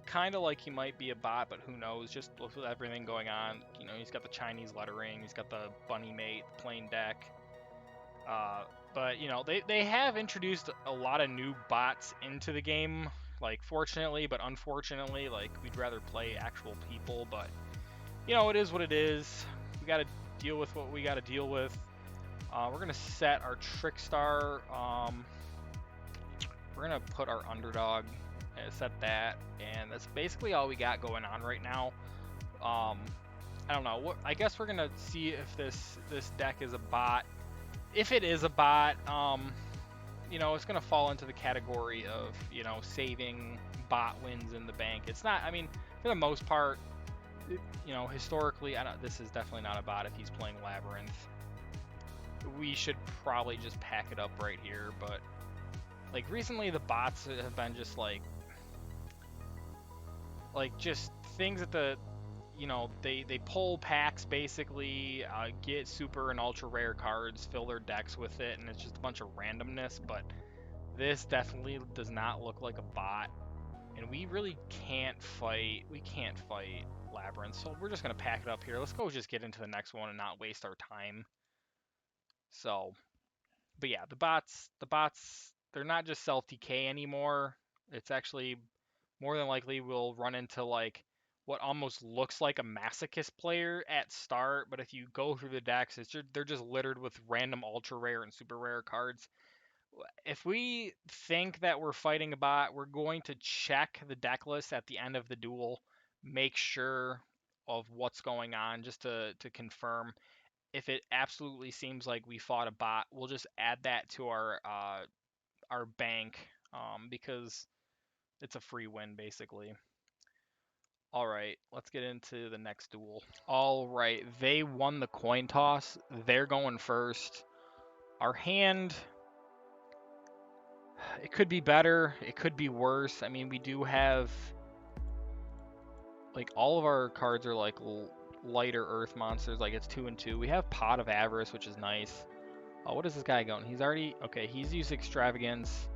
kind of like he might be a bot, but who knows? Just with everything going on, he's got the Chinese lettering, he's got the bunny mate, plain deck. But they have introduced a lot of new bots into the game. Like, fortunately, but unfortunately, like, we'd rather play actual people. But it is what it is. We got to deal with what we got to deal with. We're gonna set our Trickstar. We're gonna put our underdog and set that, and that's basically all we got going on right now. I don't know. I guess we're gonna see if this deck is a bot. if it is a bot, you know, it's gonna fall into the category of, you know, saving bot wins in the bank. It's not. I mean, for the most part, you know, historically, this is definitely not a bot if he's playing Labyrinth. We should probably just pack it up right here, but like recently the bots have been just like just things that the, you know, they pull packs basically, get super and ultra rare cards, fill their decks with it, and it's just a bunch of randomness. But this definitely does not look like a bot, and we really can't fight. We can't fight Labyrinth, so we're just gonna pack it up here. Let's go just get into the next one and not waste our time. So, but yeah, the bots, they're not just self decay anymore. It's actually more than likely we'll run into like what almost looks like a Masochist player at start, but if you go through the decks, they're just littered with random ultra rare and super rare cards. If we think that we're fighting a bot, we're going to check the deck list at the end of the duel, make sure of what's going on just to confirm. If it absolutely seems like we fought a bot, we'll just add that to our bank, because it's a free win basically. All right, let's get into the next duel. All right, they won the coin toss. They're going first. Our hand, it could be better, it could be worse. I mean, we do have like all of our cards are like lighter earth monsters, like it's 2 and 2. We have Pot of Avarice, which is nice. Oh, what is this guy going? He's already okay. He's used Extravagance.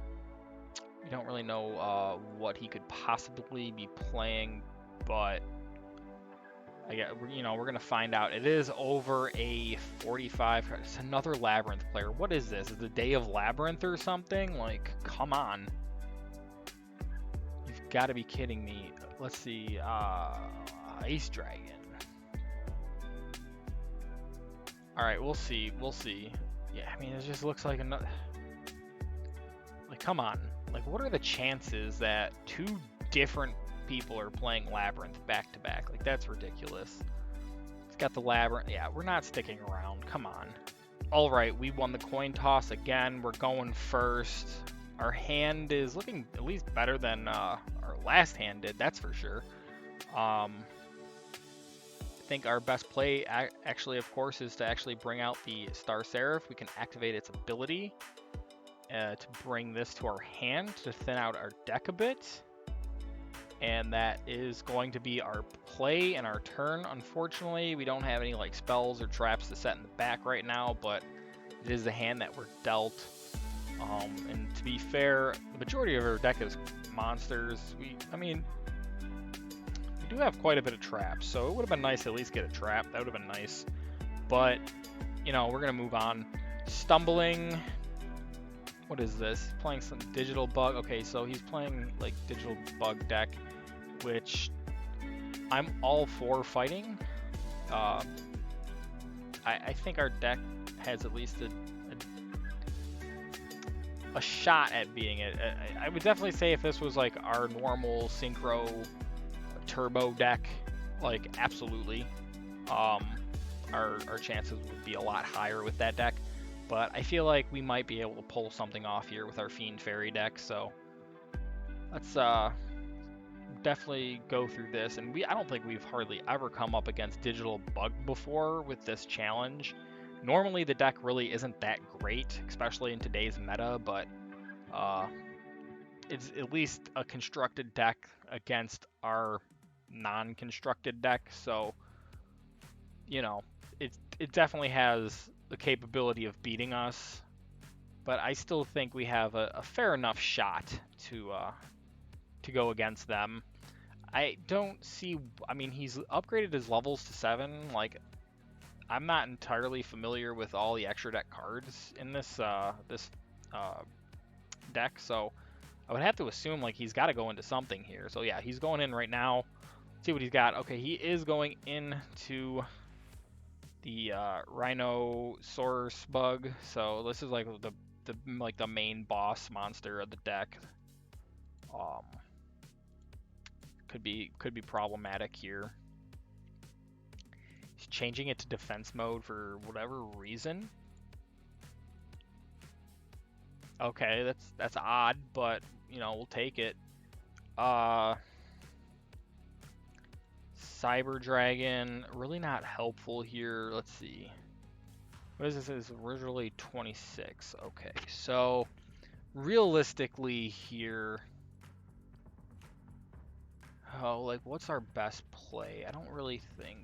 We don't really know what he could possibly be playing, but you know, we're gonna find out. It is over a 45. It's another Labyrinth player. What is this? Is it the Day of Labyrinth or something? Like, come on. You've got to be kidding me. Let's see. Ice Dragon. All right, we'll see. We'll see. Yeah, I mean, it just looks like another. Like, come on. Like, what are the chances that two different people are playing Labyrinth back to back? Like, that's ridiculous. It's got the Labyrinth. Yeah, we're not sticking around. Come on. All right, we won the coin toss again. We're going first. Our hand is looking at least better than our last hand did, that's for sure. I think our best play, actually, of course, is to actually bring out the Star Seraph. We can activate its ability to bring this to our hand to thin out our deck a bit. And that is going to be our play and our turn. Unfortunately, we don't have any like spells or traps to set in the back right now, but it is the hand that we're dealt. And to be fair, the majority of our deck is monsters. I mean, we do have quite a bit of traps, so it would have been nice to at least get a trap. That would have been nice. But, you know, we're going to move on. Stumbling. What is this? Playing some digital bug. Okay, so he's playing like digital bug deck, which I'm all for fighting. I think our deck has at least a shot at beating it. I would definitely say if this was like our normal synchro turbo deck, like absolutely, our chances would be a lot higher with that deck. But I feel like we might be able to pull something off here with our Fiend Fairy deck, so let's definitely go through this. And I don't think we've hardly ever come up against Digital Bug before with this challenge. Normally the deck really isn't that great, especially in today's meta, but it's at least a constructed deck against our non-constructed deck, so you know, it definitely has the capability of beating us, but I still think we have a fair enough shot to go against them. I don't see. I mean, he's upgraded his levels to 7. Like, I'm not entirely familiar with all the extra deck cards in this deck, so I would have to assume like he's got to go into something here. So yeah, he's going in right now. See what he's got. Okay, he is going into the Rhinosaurus bug. So this is like the main boss monster of the deck. Could be problematic here. He's changing it to defense mode for whatever reason. Okay, that's odd, but you know, we'll take it. Uh, Cyber Dragon, really not helpful here. Let's see. What is this? It's originally 26. Okay, so realistically here, oh, like what's our best play? I don't really think.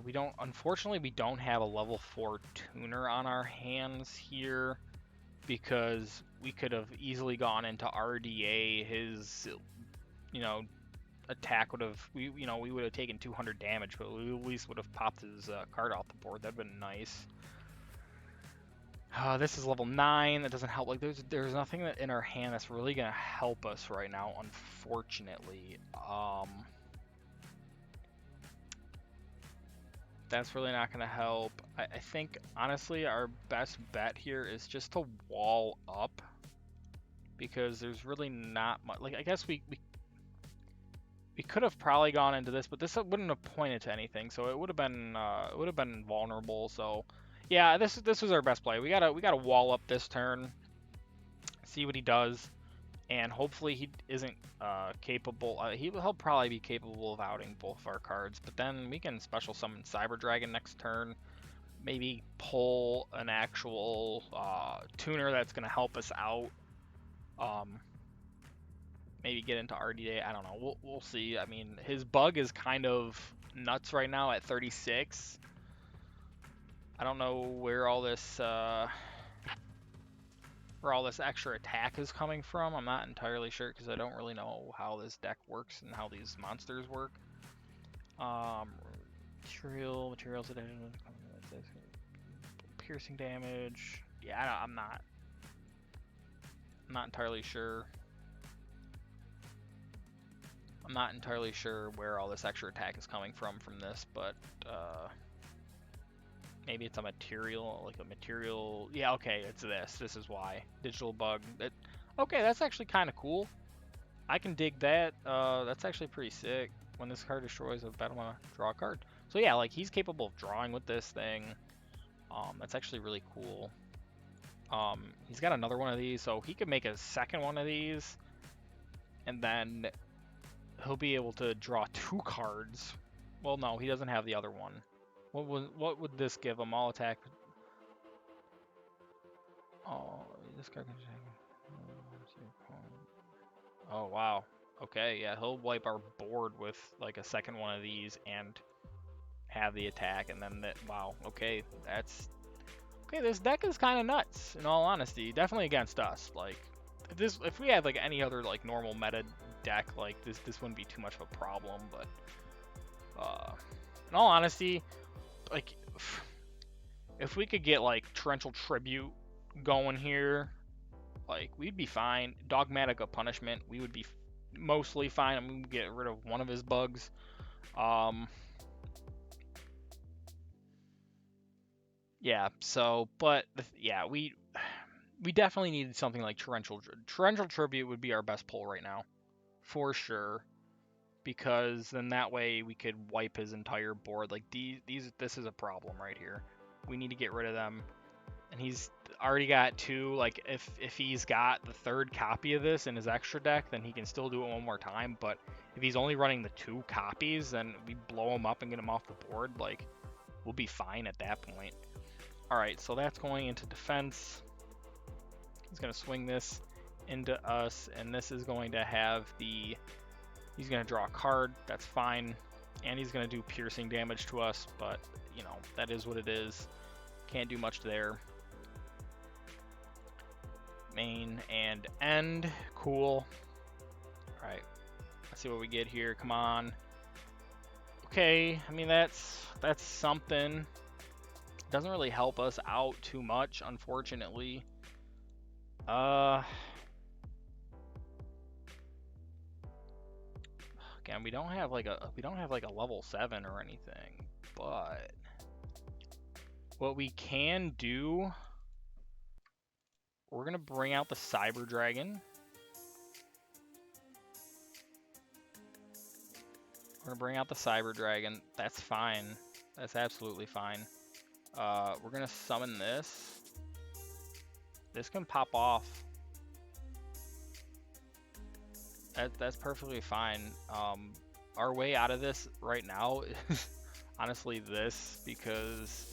We don't. Unfortunately, we don't have a level 4 tuner on our hands here because we could have easily gone into RDA. His, you know, attack would have we would have taken 200 damage, but we at least would have popped his card off the board. That'd been nice. This is level 9. That doesn't help. Like there's nothing that in our hand that's really gonna help us right now, unfortunately. That's really not gonna help. I think honestly our best bet here is just to wall up because there's really not much. Like I guess we could have probably gone into this, but this wouldn't have pointed to anything, so it would have been vulnerable. So yeah, this was our best play. We gotta wall up this turn, see what he does, and hopefully he isn't capable. He'll probably be capable of outing both of our cards, but then we can special summon Cyber Dragon next turn. Maybe pull an actual tuner that's gonna help us out. Maybe get into RDA. I don't know. We'll see. I mean, his bug is kind of nuts right now at 36. I don't know where all this extra attack is coming from. I'm not entirely sure because I don't really know how this deck works and how these monsters work. Materials, piercing damage. Yeah, I'm not entirely sure. I'm not entirely sure where all this extra attack is coming from this, but maybe it's a material, yeah, okay, it's this is why. Digital bug. Okay, that's actually kind of cool. I can dig that. That's actually pretty sick. When this card destroys a battlefield, draw a card. So yeah, like he's capable of drawing with this thing. That's actually really cool. He's got another one of these, so he could make a second one of these, and then he'll be able to draw 2 cards. Well, no, he doesn't have the other one. What would this give him? All attack. Oh, this card can. Oh wow. Okay, yeah, he'll wipe our board with like a second one of these and have the attack, and then that. Wow. Okay, that's okay. This deck is kind of nuts. In all honesty, definitely against us. Like if we had like any other like normal meta deck, like this wouldn't be too much of a problem. But in all honesty, like if we could get like Torrential Tribute going here, like we'd be fine. Dogmatic of Punishment, we would be mostly fine. I'm gonna get rid of one of his bugs. Yeah. So, but yeah, we definitely needed something like Torrential Tribute would be our best pull right now, for sure. Because then that way we could wipe his entire board. Like this is a problem right here. We need to get rid of them. And he's already got 2. Like if he's got the 3rd copy of this in his extra deck, then he can still do it one more time. But if he's only running the 2 copies, then we blow him up and get him off the board. Like we'll be fine at that point. All right, so that's going into defense. He's gonna swing this into us, and this is going to have the. He's gonna draw a card. That's fine, and he's gonna do piercing damage to us. But you know that is what it is. Can't do much there. Main and end. Cool. Alright. Let's see what we get here. Come on. Okay. I mean, that's something. Doesn't really help us out too much, unfortunately. Again, we don't have like a level 7 or anything, but what we can do, we're gonna bring out the Cyber Dragon. That's fine. That's absolutely fine. We're gonna summon this. This can pop off. That's perfectly fine. Our way out of this right now is honestly this, because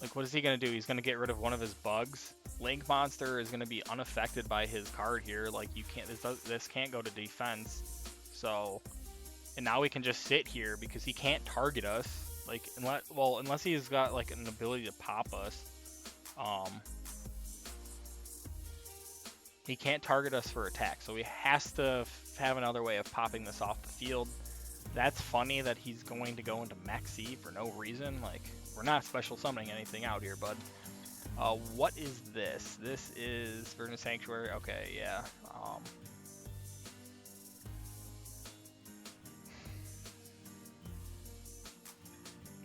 like, what is he gonna do? He's gonna get rid of one of his bugs. Link Monster is gonna be unaffected by his card here. Like, you can't, this can't go to defense. So, and now we can just sit here because he can't target us. Like, unless he's got like an ability to pop us. He can't target us for attack, so he has to have another way of popping this off the field. That's funny that he's going to go into Mech C for no reason. Like, we're not special summoning anything out here, bud. What is this? This is Verdant Sanctuary. Okay, yeah.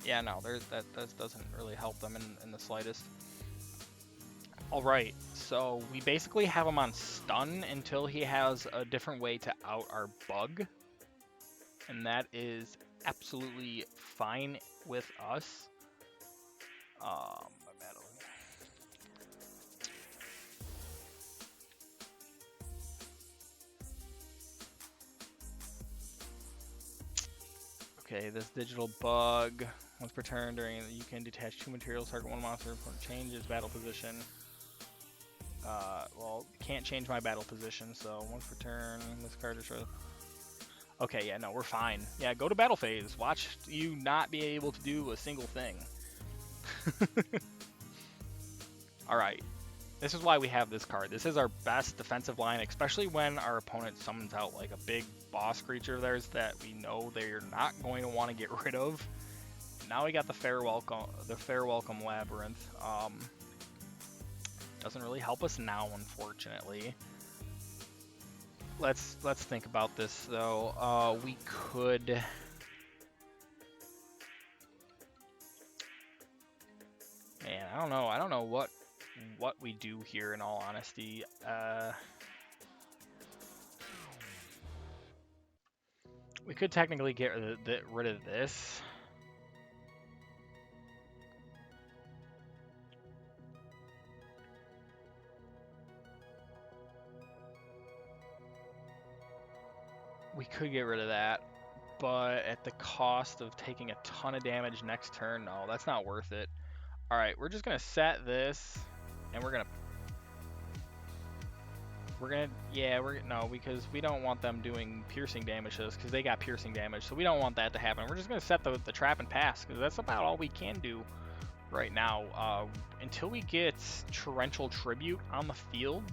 Yeah, no, that doesn't really help them in the slightest. Alright, so we basically have him on stun until he has a different way to out our bug. And that is absolutely fine with us. Okay, this digital bug, once per turn during, you can detach 2 materials, target 1 monster, changes battle position. Well, can't change my battle position, so once per turn, this card is short. Okay, yeah, no, we're fine. Yeah, go to battle phase. Watch you not be able to do a single thing. Alright, this is why we have this card. This is our best defensive line, especially when our opponent summons out like a big boss creature of theirs that we know they're not going to want to get rid of. Now we got the Fair Welcome Labyrinth. Doesn't really help us now, unfortunately. Let's think about this though. We could. Man, I don't know what we do here, in all honesty. We could technically get rid of this. We could get rid of that, but at the cost of taking a ton of damage next turn. No, that's not worth it. All right, we're just gonna set this, and we're gonna no, because we don't want them doing piercing damage to us, because they got piercing damage, so we don't want that to happen. We're just gonna set the trap and pass, because that's about all we can do right now. Until we get Torrential Tribute on the field,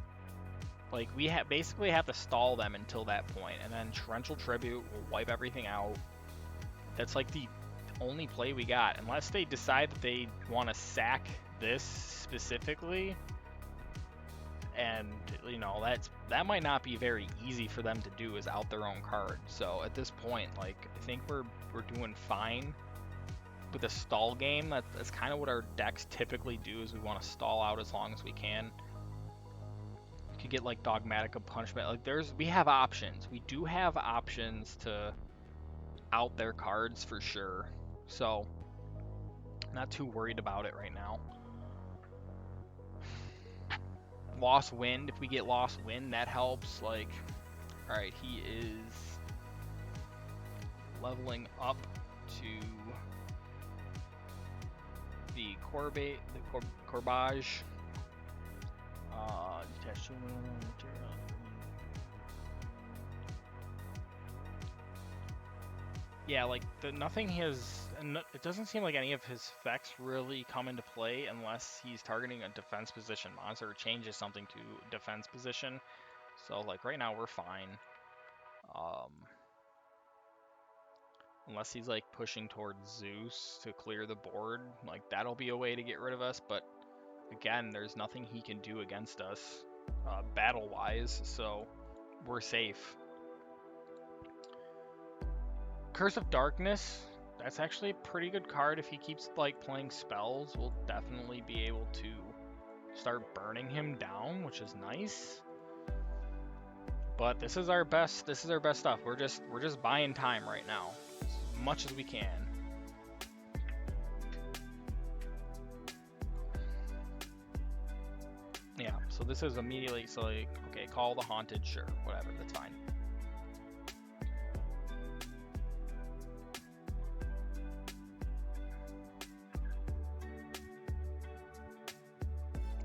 like, we basically have to stall them until that point, and then Torrential Tribute will wipe everything out. That's like the only play we got, unless they decide that they want to sack this specifically. And, you know, that might not be very easy for them to do, is out their own card. So at this point, like, I think we're doing fine with a stall game. That's kind of what our decks typically do, is we want to stall out as long as we can. We could get like Dogmatic Punishment. Like, we have options. We do have options to out their cards for sure. So not too worried about it right now. Lost Wind, if we get Lost Wind, that helps. Like, alright, he is leveling up to the Corbage. Detach material. Yeah, like, nothing he has. It doesn't seem like any of his effects really come into play unless he's targeting a defense position monster or changes something to defense position. So, like, right now we're fine. Unless he's like pushing towards Zeus to clear the board, like, that'll be a way to get rid of us. But again, there's nothing he can do against us battle-wise, so we're safe. Curse of Darkness, that's actually a pretty good card. If he keeps like playing spells, we'll definitely be able to start burning him down, which is nice. But this is our best stuff. We're just buying time right now, as much as we can. Yeah, So this is immediately, so like, okay, call the haunted, sure, whatever, that's fine.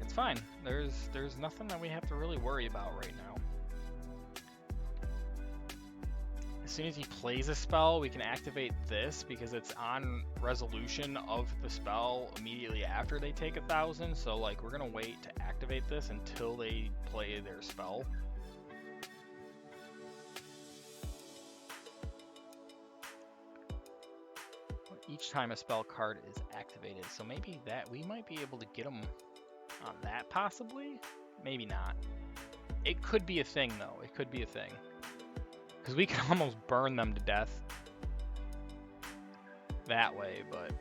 It's fine. There's nothing that we have to really worry about right now. As soon as he plays a spell, we can activate this because it's on resolution of the spell immediately after they take 1,000. So like we're gonna wait to activate this until they play their spell. Each time a spell card is activated, so maybe that we might be able to get them on that possibly. Maybe not. It could be a thing though. It could be a thing. Because we can almost burn them to death that way, but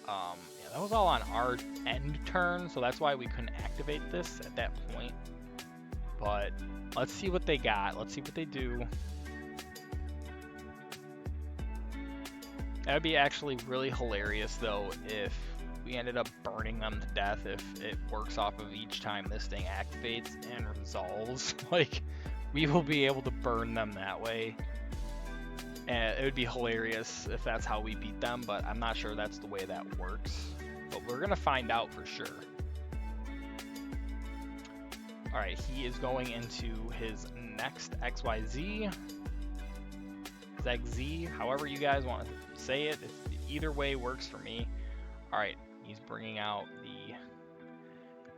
yeah, that was all on our end turn, so that's why we couldn't activate this at that point. But let's see what they got. Let's see what they do. That would be actually really hilarious though if we ended up burning them to death, if it works off of each time this thing activates and resolves. Like, we will be able to burn them that way. And it would be hilarious if that's how we beat them, but I'm not sure that's the way that works. But we're going to find out for sure. Alright, he is going into his next XYZ. ZZ, however you guys want to say it. Either way works for me. Alright, he's bringing out the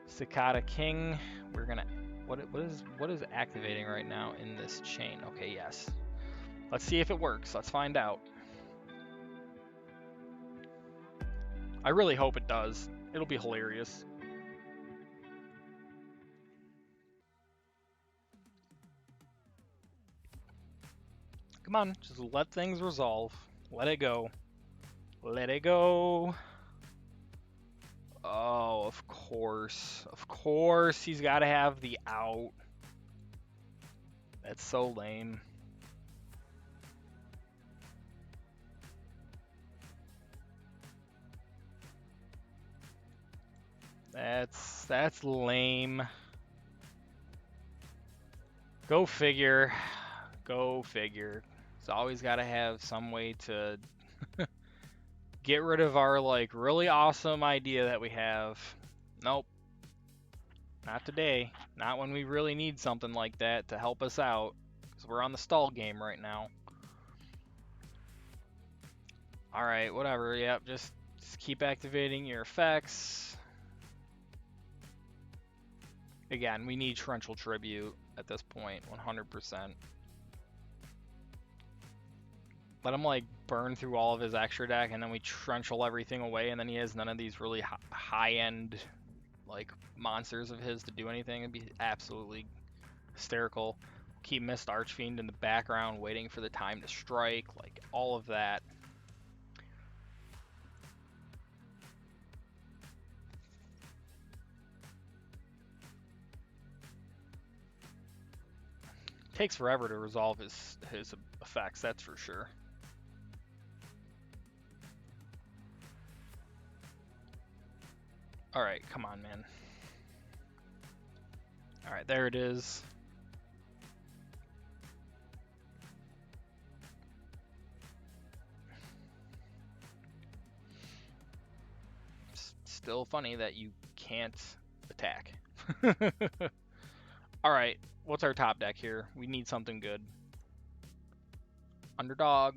Cicada King. We're going to... What is activating right now in this chain? Okay, yes. Let's see if it works. Let's find out. I really hope it does. It'll be hilarious. Come on, just let things resolve. Let it go. Let it go. Oh, of course. Of course he's got to have the out. That's so lame. That's lame. Go figure. Go figure. It's always got to have some way to get rid of our like really awesome idea that we have. Nope. Not today. Not when we really need something like that to help us out. Because we're on the stall game right now. Alright, whatever. Yep, just keep activating your effects. Again, we need Torrential Tribute at this point, 100%. Let him like burn through all of his extra deck, and then we Torrential everything away, and then he has none of these really high-end like monsters of his to do anything. It'd be absolutely hysterical. Keep Mist Archfiend in the background, waiting for the time to strike, like all of that. Takes forever to resolve his effects, that's for sure. Alright, come on, man. Alright, there it is. Still funny that you can't attack. Alright, what's our top deck here? We need something good. Underdog.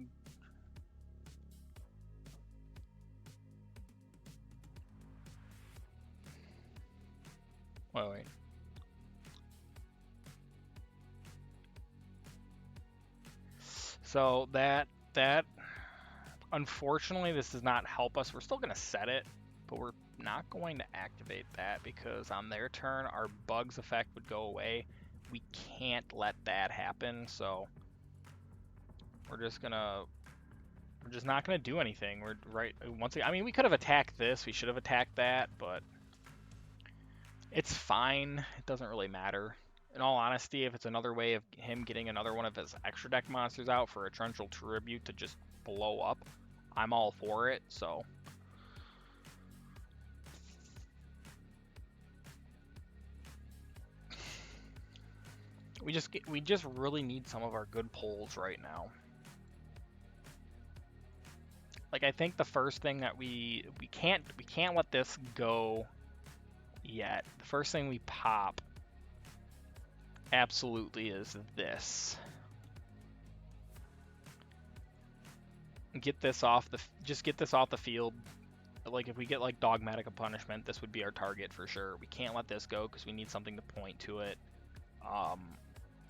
Wait. So that unfortunately this does not help us. We're still gonna set it, but we're not going to activate that because on their turn our bugs effect would go away. We can't let that happen, so we're just not gonna do anything. We're right once again, I mean, we could have attacked this, we should have attacked that, but it's fine. It doesn't really matter. In all honesty, if it's another way of him getting another one of his extra deck monsters out for a Torrential Tribute to just blow up, I'm all for it, so. We just really need some of our good pulls right now. Like, I think the first thing that we can't let this go yet. The first thing we pop absolutely is this. Get this off the field. Like, if we get like Dogmatic of Punishment, this would be our target for sure. We can't let this go because we need something to point to it.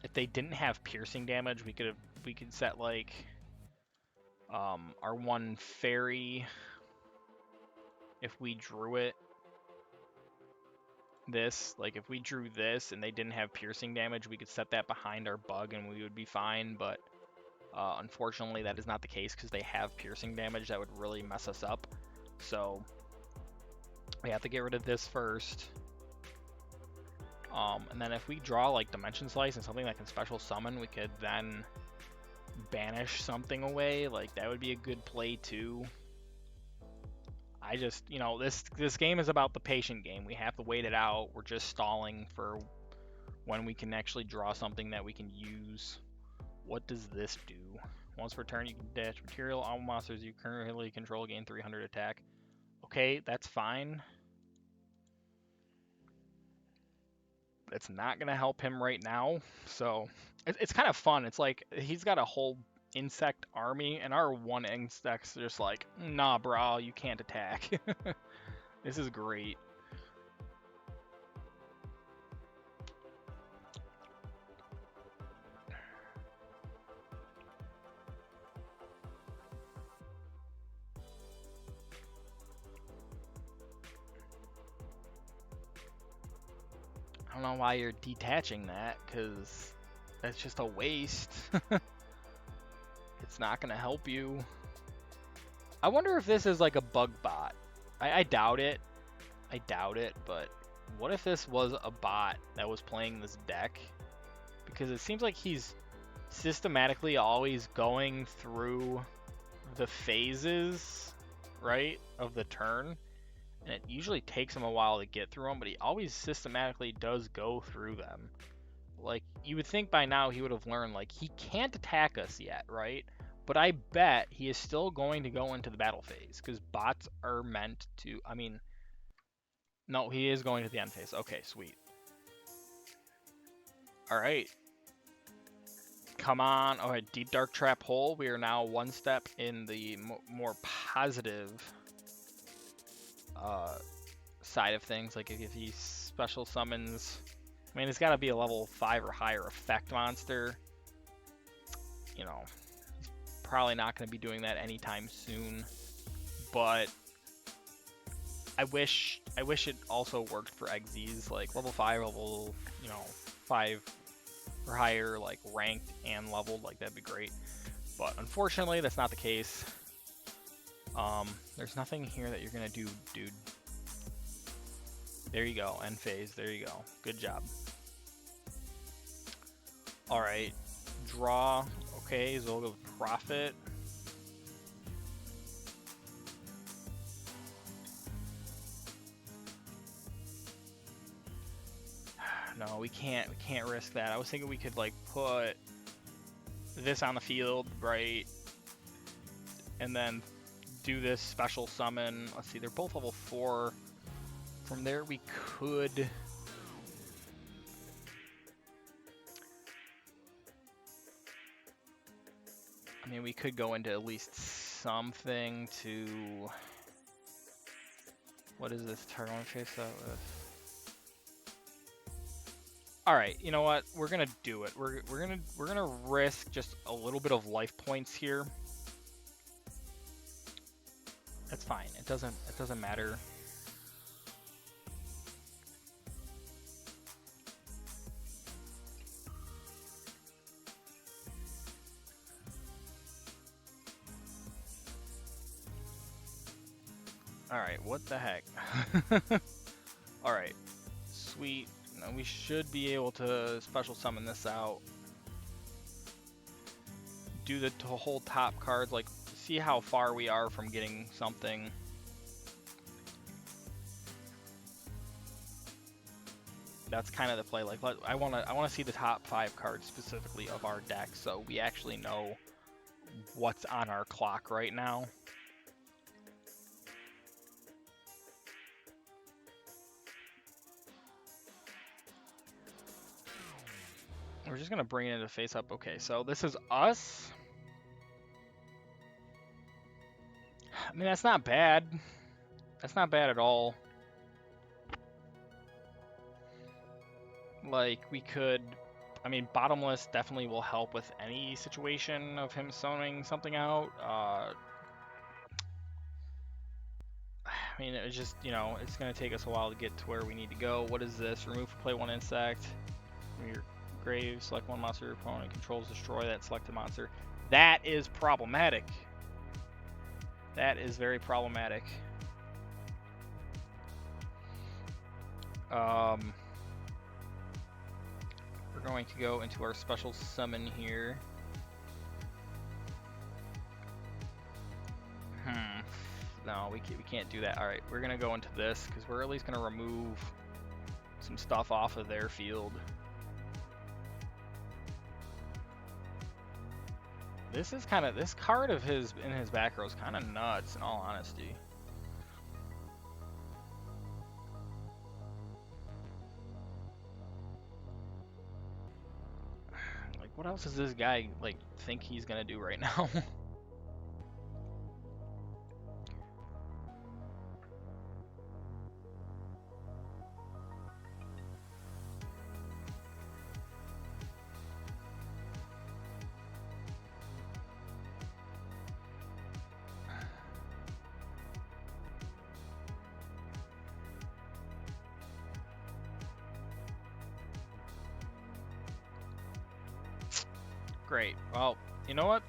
If they didn't have piercing damage, we could set like our one fairy. If we drew it, if we drew this and they didn't have piercing damage, we could set that behind our bug and we would be fine. But unfortunately, that is not the case because they have piercing damage that would really mess us up. So we have to get rid of this first. And then if we draw like Dimension Slice and something that can special summon, we could then banish something away. Like, that would be a good play too. I just, this game is about the patient game. We have to wait it out. We're just stalling for when we can actually draw something that we can use. What does this do? Once per turn, you can dash material. All monsters you currently control gain 300 attack. Okay, that's fine. It's not going to help him right now. So it's kind of fun. It's like he's got a whole insect army, and our one insect's just like, nah, bro, you can't attack. This is great. I don't know why you're detaching that, because that's just a waste. It's not going to help you. I wonder if this is like a bug bot. I doubt it. I doubt it, but what if this was a bot that was playing this deck? Because it seems like he's systematically always going through the phases, right, of the turn. And it usually takes him a while to get through them, but he always systematically does go through them. Like, you would think by now he would have learned, like, he can't attack us yet, right? But I bet he is still going to go into the battle phase, because bots are meant to, no, he is going to the end phase. Okay, sweet. Alright. Come on. Alright, Deep Dark Trap Hole. We are now one step in the more positive side of things. Like, if he special summons, it's got to be a level 5 or higher effect monster. He's probably not going to be doing that anytime soon, but I wish it also worked for Exes, like level 5, level 5 or higher, like ranked and leveled. Like, that'd be great, but unfortunately that's not the case. There's nothing here that you're gonna do, dude. There you go, end phase. There you go. Good job. All right, draw. Okay, Zolga with Profit. No, we can't risk that. I was thinking we could like put this on the field, right? And then do this special summon. Let's see, they're both level 4. From there we could we could go into at least something to, what is this target I chase that with? All right, you know what? We're gonna do it. We're gonna risk just a little bit of life points here. That's fine. It doesn't matter. All right, what the heck? All right, sweet. Now we should be able to special summon this out. Do the whole top cards, like see how far we are from getting something. that's kind of the play. Like, I wanna see the top 5 cards specifically of our deck, so we actually know what's on our clock right now. We're just gonna bring it into face up. Okay, so this is us. I mean, that's not bad. That's not bad at all. Like, we could... I mean, bottomless definitely will help with any situation of him summoning something out. I mean, it's just, you know, it's going to take us a while to get to where we need to go. What is this? Remove for play 1 insect. From your grave, select 1 monster your opponent controls, destroy that selected monster. That is problematic. That is very problematic. We're going to go into our special summon here. No, we can't do that. Alright, we're going to go into this, because we're at least going to remove some stuff off of their field. This is kind of... This card of his in his back row is kind of nuts, in all honesty. Like, what else does this guy, like, think he's going to do right now? Great. Well, you know what?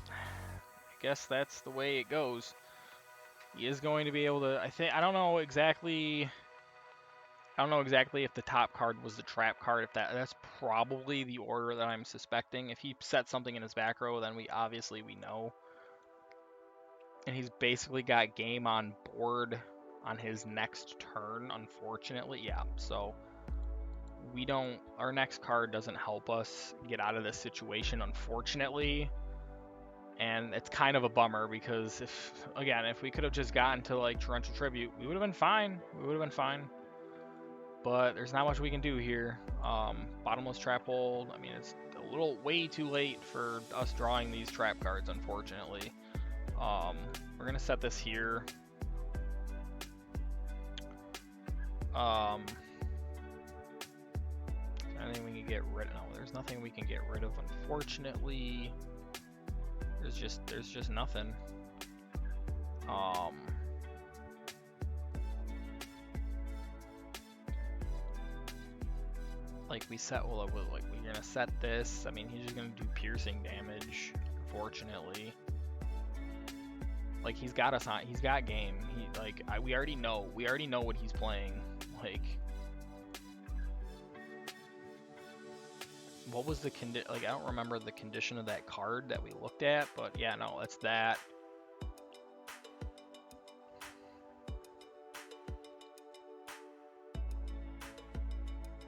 I guess that's the way it goes. He is going to be able to... I don't know exactly if the top card was the trap card. If that's probably the order that I'm suspecting. If he set something in his back row, then we know. And he's basically got game on board on his next turn, unfortunately. Yeah, so our next card doesn't help us get out of this situation, unfortunately. And it's kind of a bummer, because if we could have just gotten to, like, Torrential Tribute, we would have been fine. But there's not much we can do here. Bottomless Trap Hold. I mean, it's a little way too late for us drawing these trap cards, unfortunately. We're gonna set this here. Anything we can get rid of? No, there's nothing we can get rid of, unfortunately. There's just nothing. Like we set, well, like we're gonna set this. I mean, he's just gonna do piercing damage, unfortunately. Like, he's got us on. He's got game. We already know what he's playing. Like, what was the I don't remember the condition of that card that we looked at, but yeah, no, it's that.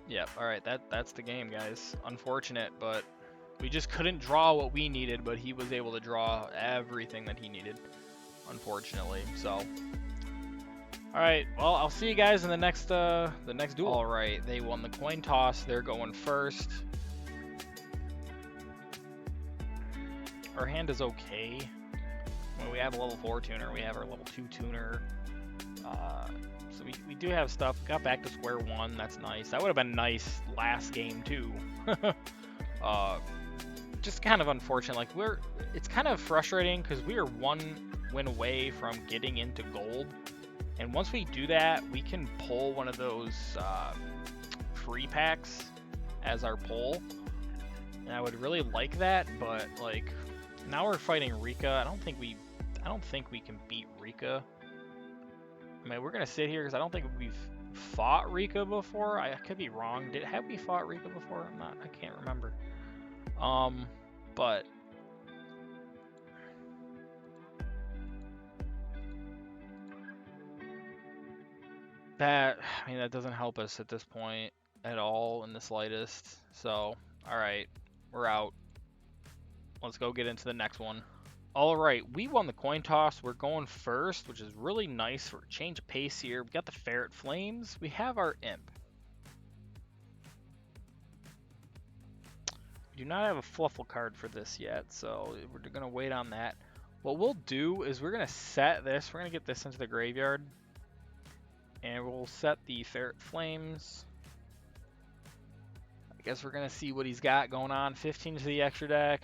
Yep. All right, that's the game, guys. Unfortunate, but we just couldn't draw what we needed, but he was able to draw everything that he needed, unfortunately. So, all right. Well, I'll see you guys in the next duel. All right, they won the coin toss. They're going first. Our hand is okay. When we have a level 4 tuner, we have our level 2 tuner. So we do have stuff. Got back to square one. That's nice. That would have been nice last game too. Just kind of unfortunate. Like, it's kind of frustrating because we are 1 win away from getting into gold, and once we do that, we can pull one of those free packs as our pull. And I would really like that, but like, now we're fighting Rika. I don't think we can beat Rika. I mean, we're gonna sit here because I don't think we've fought Rika before. I could be wrong. Have we fought Rika before? I can't remember. But that doesn't help us at this point. at all in the slightest. So, alright, we're out. Let's go get into the next one. Alright, we won the coin toss. We're going first, which is really nice for a change of pace here. We got the Ferret Flames. We have our Imp. We do not have a Fluffle card for this yet, so we're going to wait on that. What we'll do is we're going to set this. We're going to get this into the graveyard. And we'll set the Ferret Flames. I guess we're going to see what he's got going on. 15 to the extra deck.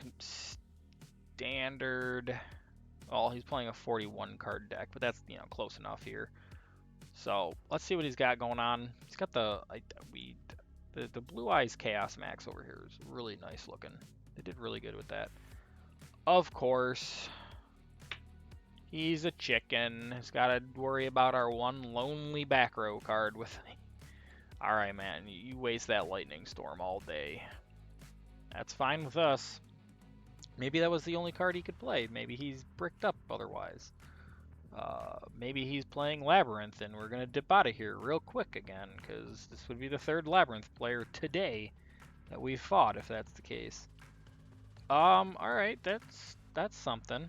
Standard. Oh, he's playing a 41 card deck, but that's, you know, close enough here. So let's see what he's got going on. He's got the Blue Eyes Chaos Max over here is really nice looking. They did really good with that. Of course, he's a chicken. He's got to worry about our one lonely back row card with me. Alright, man, you waste that Lightning Storm all day. That's fine with us. Maybe that was the only card he could play. Maybe he's bricked up otherwise. Maybe he's playing Labyrinth, and we're going to dip out of here real quick again, because this would be the third Labyrinth player today that we've fought, if that's the case. Alright, that's something.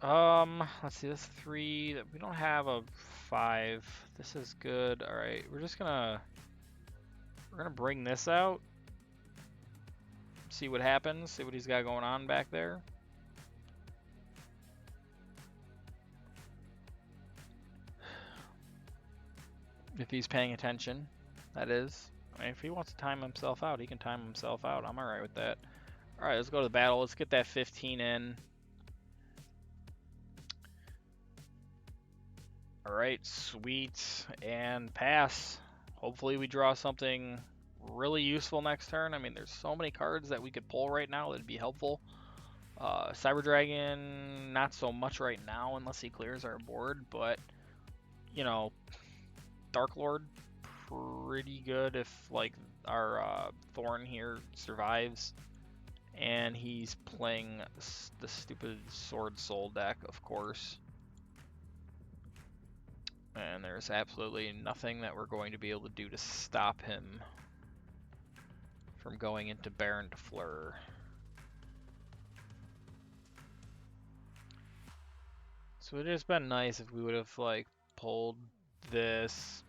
Let's see, this 3, we don't have a 5. This is good. Alright, we're gonna bring this out. See what happens, see what he's got going on back there. If he's paying attention, that is. I mean, if he wants to time himself out, he can time himself out. I'm alright with that. Alright, let's go to the battle. Let's get that 15 in. Alright, sweet. And pass. Hopefully we draw something really useful next turn. I mean, there's so many cards that we could pull right now that'd be helpful. Cyber Dragon, not so much right now unless he clears our board, but, you know, Dark Lord, pretty good if, like, our Thorn here survives. And he's playing the stupid Sword Soul deck, of course. And there's absolutely nothing that we're going to be able to do to stop him from going into Baron to Fleur. So it would have been nice if we would have, like, pulled this,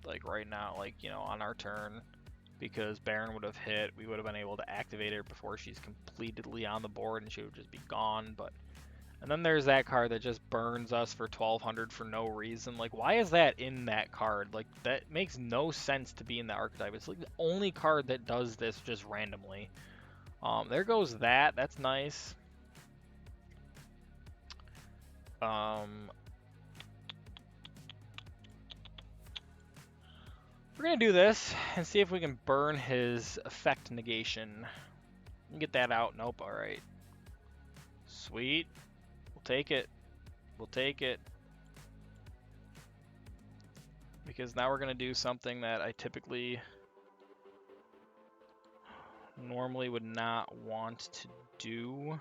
like, right now, like, you know, on our turn. Because Baron would have hit, we would have been able to activate her before she's completely on the board and she would just be gone, but... And then there's that card that just burns us for 1200 for no reason. Like, why is that in that card? Like, that makes no sense to be in the archetype. It's like the only card that does this just randomly. There goes that. That's nice. We're going to do this and see if we can burn his effect negation. Get that out. Nope. All right. Sweet. We'll take it. We'll take it. Because now we're going to do something that I typically normally would not want to do.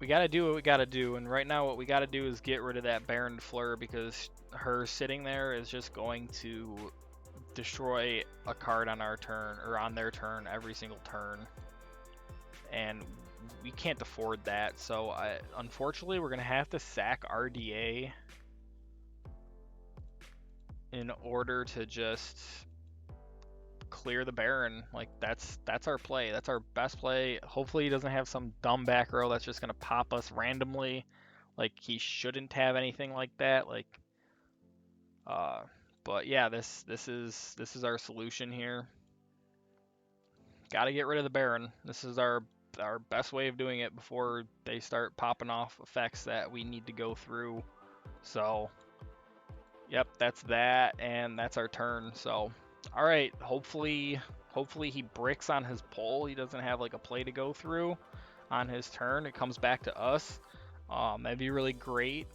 We gotta do what we gotta do, and right now what we gotta do is get rid of that Baron Fleur, because her sitting there is just going to destroy a card on our turn, or on their turn, every single turn. And we can't afford that, so unfortunately we're gonna have to sack RDA in order to just clear the Baron. Like, that's our play. That's our best play. Hopefully he doesn't have some dumb back row that's just gonna pop us randomly. Like, he shouldn't have anything like that. Like, but yeah, this is our solution here. Got to get rid of the Baron. This is our best way of doing it before they start popping off effects that we need to go through. So, yep, that's that, and that's our turn. So, all right, hopefully he bricks on his pull. He doesn't have like a play to go through on his turn. It comes back to us. That'd be really great,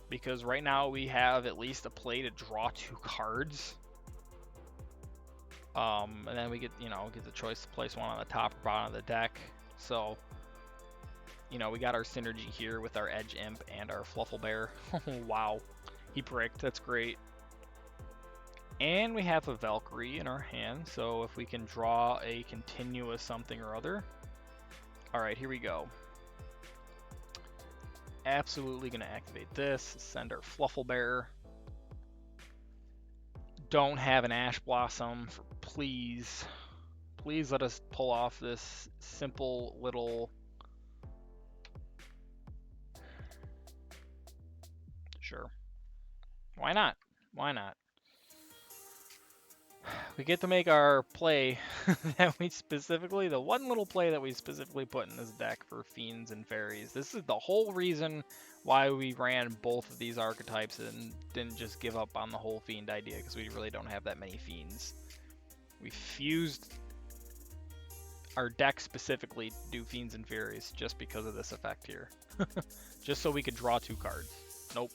because right now we have at least a play to draw 2 cards. And then we get, get the choice to place one on the top or bottom of the deck. So, we got our synergy here with our Edge Imp and our Fluffle Bear. Wow, he bricked, that's great. And we have a Valkyrie in our hand, so if we can draw a continuous something or other. Alright, here we go. Absolutely gonna activate this, send our Fluffle Bear. Don't have an Ash Blossom, please. Please let us pull off this simple little... Sure. Why not? Why not? We get to make our play that we specifically, the one little play that we specifically put in this deck for Fiends and Fairies. This is the whole reason why we ran both of these archetypes and didn't just give up on the whole Fiend idea, because we really don't have that many Fiends. We fused our deck specifically to do Fiends and Fairies just because of this effect here. Just so we could draw 2 cards. Nope.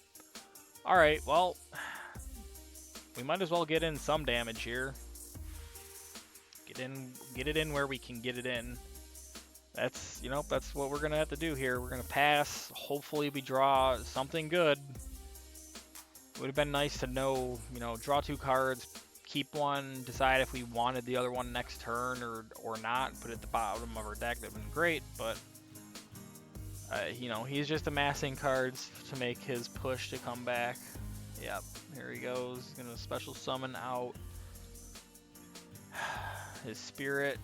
Alright, well, we might as well get in some damage here. Get it in where we can get it in. That's, that's what we're gonna have to do here. We're gonna pass. Hopefully we draw something good. It would have been nice to know, draw 2 cards, keep one, decide if we wanted the other one next turn or not, put it at the bottom of our deck. That would have been great, but he's just amassing cards to make his push to come back. Yep, here he goes. He's gonna special summon out his spirit.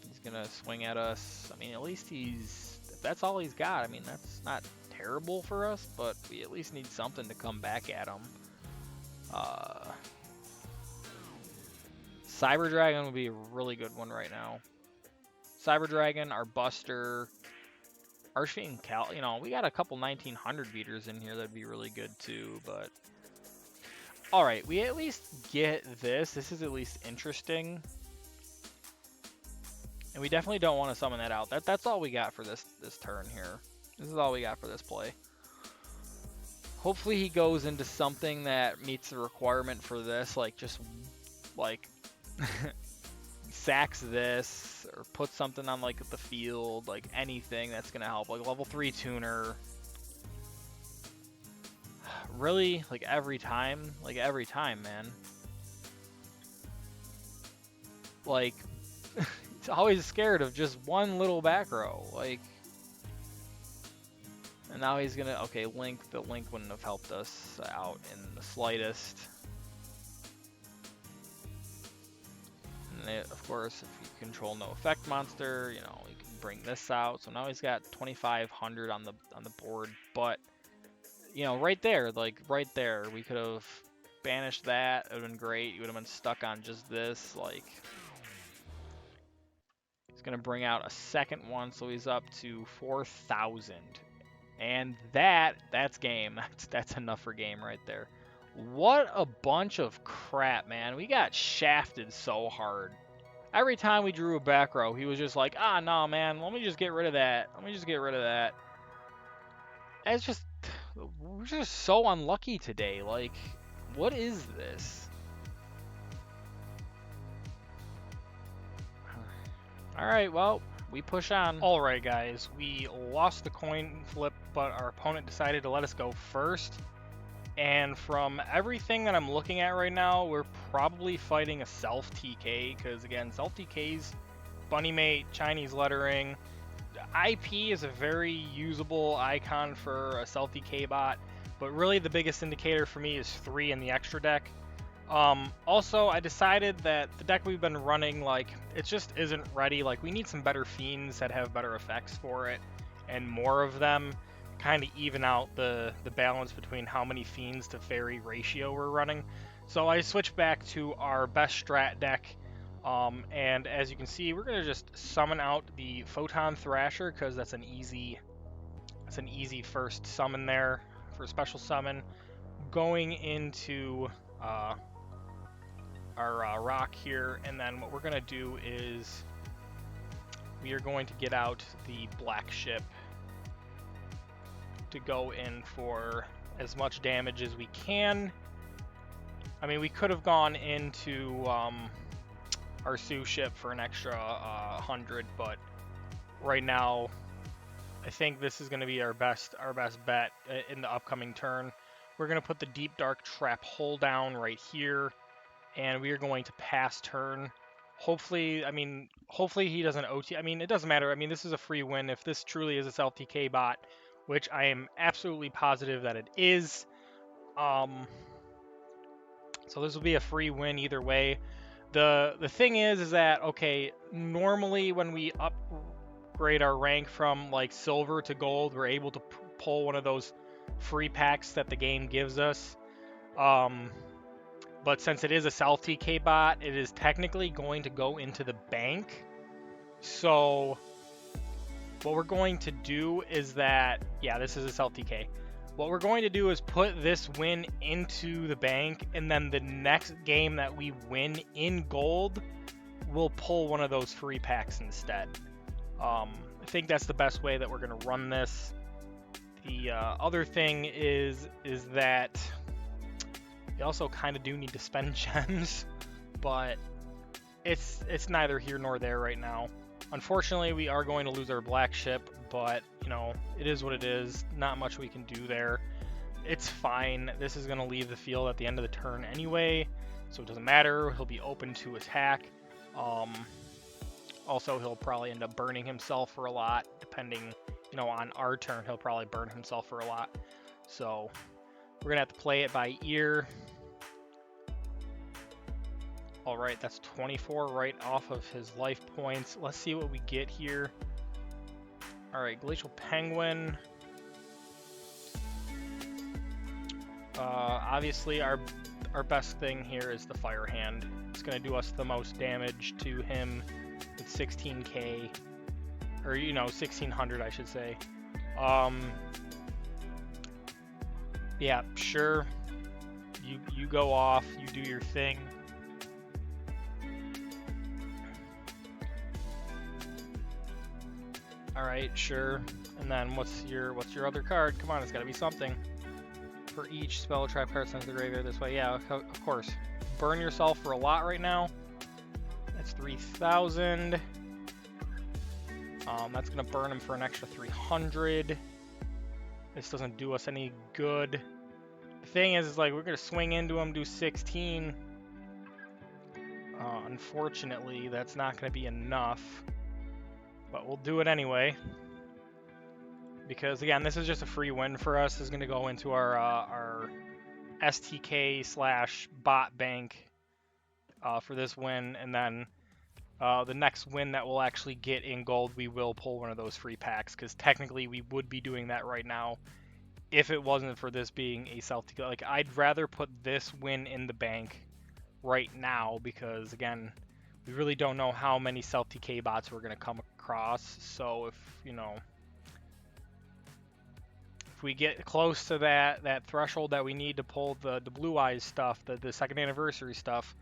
He's gonna swing at us. I mean, at least if that's all he's got, I mean, that's not terrible for us, but we at least need something to come back at him. Cyber Dragon would be a really good one right now. Cyber Dragon, our Buster, Archfiend Cal, we got a couple 1900 beaters in here that'd be really good too, but... Alright, we at least get this. This is at least interesting. And we definitely don't want to summon that out. That's all we got for this turn here. This is all we got for this play. Hopefully he goes into something that meets the requirement for this, like just like sacks this or puts something on like the field, like anything that's gonna help, like level 3 tuner. Really, like every time, man. Like, it's always scared of just one little back row, like. And now he's gonna, okay, Link, but Link wouldn't have helped us out in the slightest. And it, of course, if you control no effect monster, you can bring this out. So now he's got 2,500 on the board, but right there, we could have banished that. It would have been great. You would have been stuck on just this, like. He's gonna bring out a second one, so he's up to 4,000. And that's game. That's enough for game right there. What a bunch of crap, man. We got shafted so hard. Every time we drew a back row, he was just like, no, man, let me just get rid of that. It's just, we're just so unlucky today. Like, what is this? Alright, well, we push on. Alright, guys, we lost the coin flip, but our opponent decided to let us go first. And from everything that I'm looking at right now, we're probably fighting a self-TK, because again, self-TK's Bunny Mate, Chinese lettering. IP is a very usable icon for a self-TK bot, but really the biggest indicator for me is 3 in the extra deck. Also, I decided that the deck we've been running, like, it just isn't ready. Like, we need some better Fiends that have better effects for it, and more of them, kind of even out the balance between how many Fiends to Fairy ratio we're running. So I switched back to our best strat deck, and as you can see, we're going to just summon out the Photon Thrasher, because that's an easy first summon there for a special summon. Going into our rock here, and then what we're going to do is we are going to get out the black ship to go in for as much damage as we can. I mean, we could have gone into our Sioux ship for an extra 100, but right now I think this is going to be our best bet in the upcoming turn. We're going to put the Deep Dark Trap hole down right here, and we are going to pass turn. Hopefully, hopefully he doesn't OT. It doesn't matter. This is a free win. If this truly is a self-TK bot, which I am absolutely positive that it is, so this will be a free win either way. The thing is that, okay, normally when we upgrade our rank from like silver to gold, we're able to pull one of those free packs that the game gives us. But since it is a self-TK bot, it is technically going to go into the bank. So what we're going to do is that, yeah, this is a self-TK. What we're going to do is put this win into the bank, and then the next game that we win in gold, we'll pull one of those free packs instead. I think that's the best way that we're going to run this. The other thing is that you also kind of do need to spend gems, but it's neither here nor there right now. Unfortunately, we are going to lose our black ship, but, you know, it is what it is. Not much we can do there. It's fine. This is going to leave the field at the end of the turn anyway, so it doesn't matter. He'll be open to attack. Also, he'll probably end up burning himself for a lot, depending, you know, on our turn. He'll probably burn himself for a lot. So we're going to have to play it by ear. All right, that's 24 right off of his life points. Let's see what we get here. All right, Glacial Penguin. Obviously, our best thing here is the Fire Hand. It's going to do us the most damage to him with 16k, or, you know, 1600, I should say. Yeah, sure. You go off. You do your thing. All right, sure. And then what's your other card? Come on, it's got to be something. For each spell or trap card sent to the graveyard this way. Yeah, of course. Burn yourself for a lot right now. That's 3,000. That's gonna burn him for an extra 300. This doesn't do us any good. The thing is like we're gonna swing into him, do 16. Unfortunately, that's not gonna be enough. But we'll do it anyway. Because again, this is just a free win for us. This is going to go into our STK/bot bank for this win, and then the next win that we'll actually get in gold, we will pull one of those free packs. Because technically, we would be doing that right now if it wasn't for this being a self-TK. Like, I'd rather put this win in the bank right now because again, we really don't know how many self-TK bots we're going to come across. So if you know. If we get close to that threshold that we need to pull the Blue Eyes stuff, the second anniversary stuff,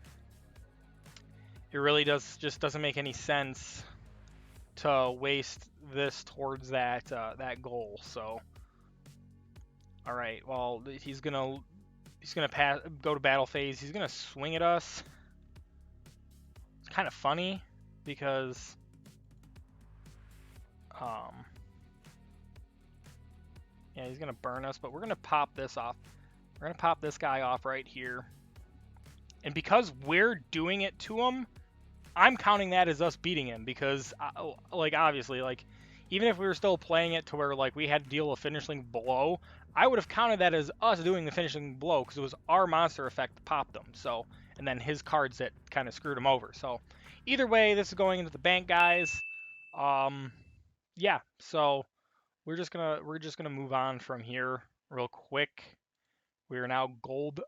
it really just doesn't make any sense to waste this towards that goal. So, all right, well he's gonna go to battle phase. He's gonna swing at us. It's kind of funny because yeah, he's going to burn us, but we're going to pop this off. We're going to pop this guy off right here. And because we're doing it to him, I'm counting that as us beating him because, like, obviously, like, even if we were still playing it to where, like, we had to deal a finishing blow, I would have counted that as us doing the finishing blow because it was our monster effect that popped him. So, and then his cards that kind of screwed him over. So, either way, this is going into the bank, guys. Yeah, so we're just gonna move on from here real quick. We are now gold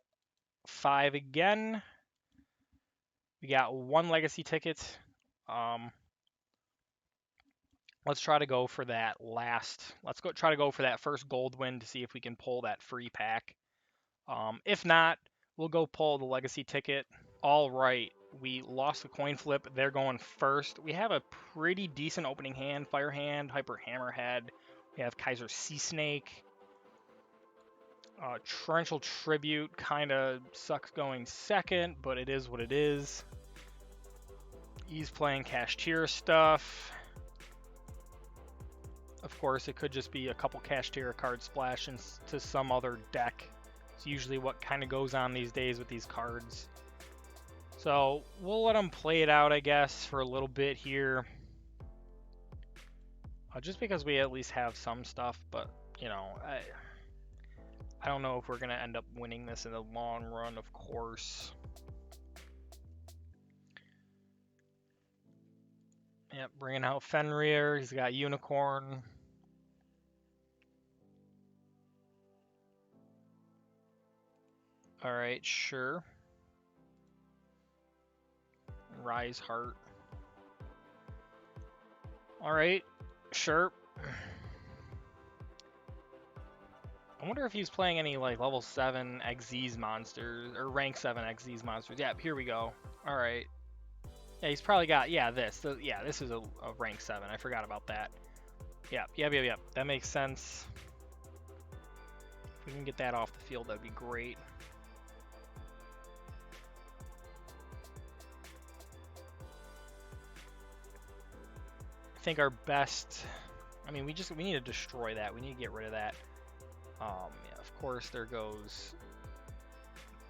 5 again. We got 1 legacy ticket. Let's try to go for that last. Let's try to go for that first gold win to see if we can pull that free pack. If not, we'll go pull the legacy ticket. All right, we lost the coin flip. They're going first. We have a pretty decent opening hand. Fire Hand, Hyper Hammerhead. We have Kaiser Sea Snake. Torrential Tribute kind of sucks going second, but it is what it is. He's playing Kashtira stuff. Of course, it could just be a couple Kashtira cards splash into some other deck. It's usually what kind of goes on these days with these cards. So we'll let him play it out, I guess, for a little bit here. Just because we at least have some stuff, but, you know, I don't know if we're going to end up winning this in the long run, of course. Yep, bringing out Fenrir. He's got Unicorn. All right, sure. Rise Heart. All right, sure. I wonder if he's playing any like level 7 Xyz monsters or rank 7 Xyz monsters. Yeah, here we go. All right. Yeah, he's probably got, yeah, this. Yeah, this is a rank 7. I forgot about that. Yep. That makes sense. If we can get that off the field, that'd be great. I think our best, I mean, we need to destroy that. We need to get rid of that. Yeah, of course, there goes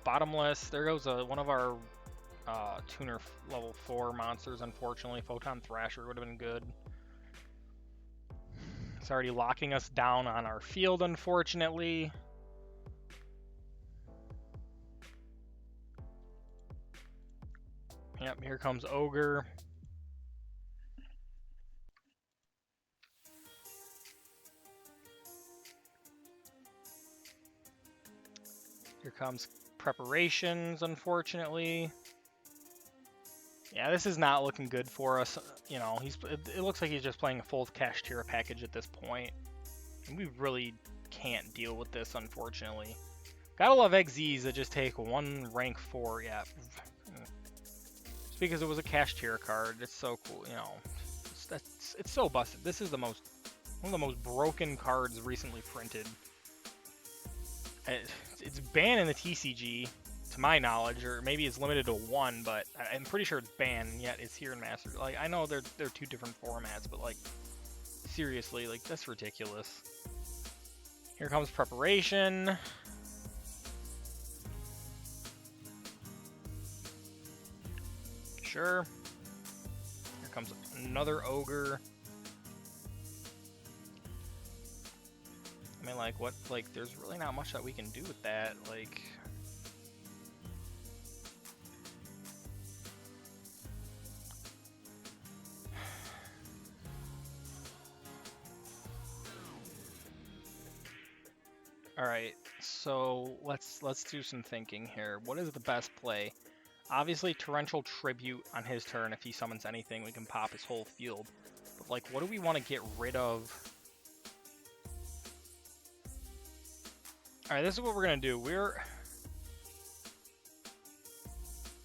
Bottomless. There goes one of our tuner level 4 monsters, unfortunately. Photon Thrasher would have been good. It's already locking us down on our field, unfortunately. Yep, here comes Ogre. Here comes Preparations, unfortunately. Yeah, this is not looking good for us. You know, it looks like he's just playing a full Kashtira package at this point. And we really can't deal with this, unfortunately. Gotta love Xyz that just take one rank 4. Yeah. Just because it was a Kashtira card. It's so cool, you know. It's so busted. This is one of the most broken cards recently printed. It's banned in the TCG, to my knowledge, or maybe it's limited to 1, but I'm pretty sure it's banned, and yet it's here in Master. Like, I know they're 2 different formats, but, like, seriously, like, that's ridiculous. Here comes Preparation. Sure. Here comes another Ogre. I mean, like, what, like, there's really not much that we can do with that, like... Alright, so let's do some thinking here. What is the best play? Obviously, Torrential Tribute on his turn. If he summons anything, we can pop his whole field. But, like, what do we want to get rid of? Alright, this is what we're going to do. We're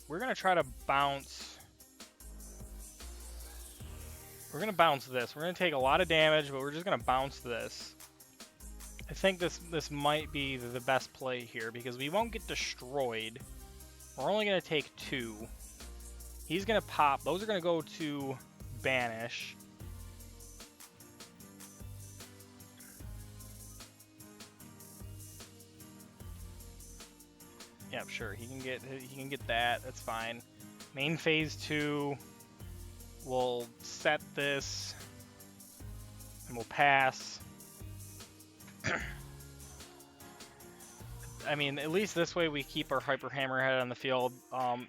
going to try to bounce... We're going to bounce this. We're going to take a lot of damage, but we're just going to bounce this. I think this might be the best play here, because we won't get destroyed. We're only going to take 2. He's going to pop. Those are going to go to Banish. Yep, sure. He can get that. That's fine. Main phase 2. We'll set this, and we'll pass. I mean, at least this way we keep our Hyper Hammerhead on the field,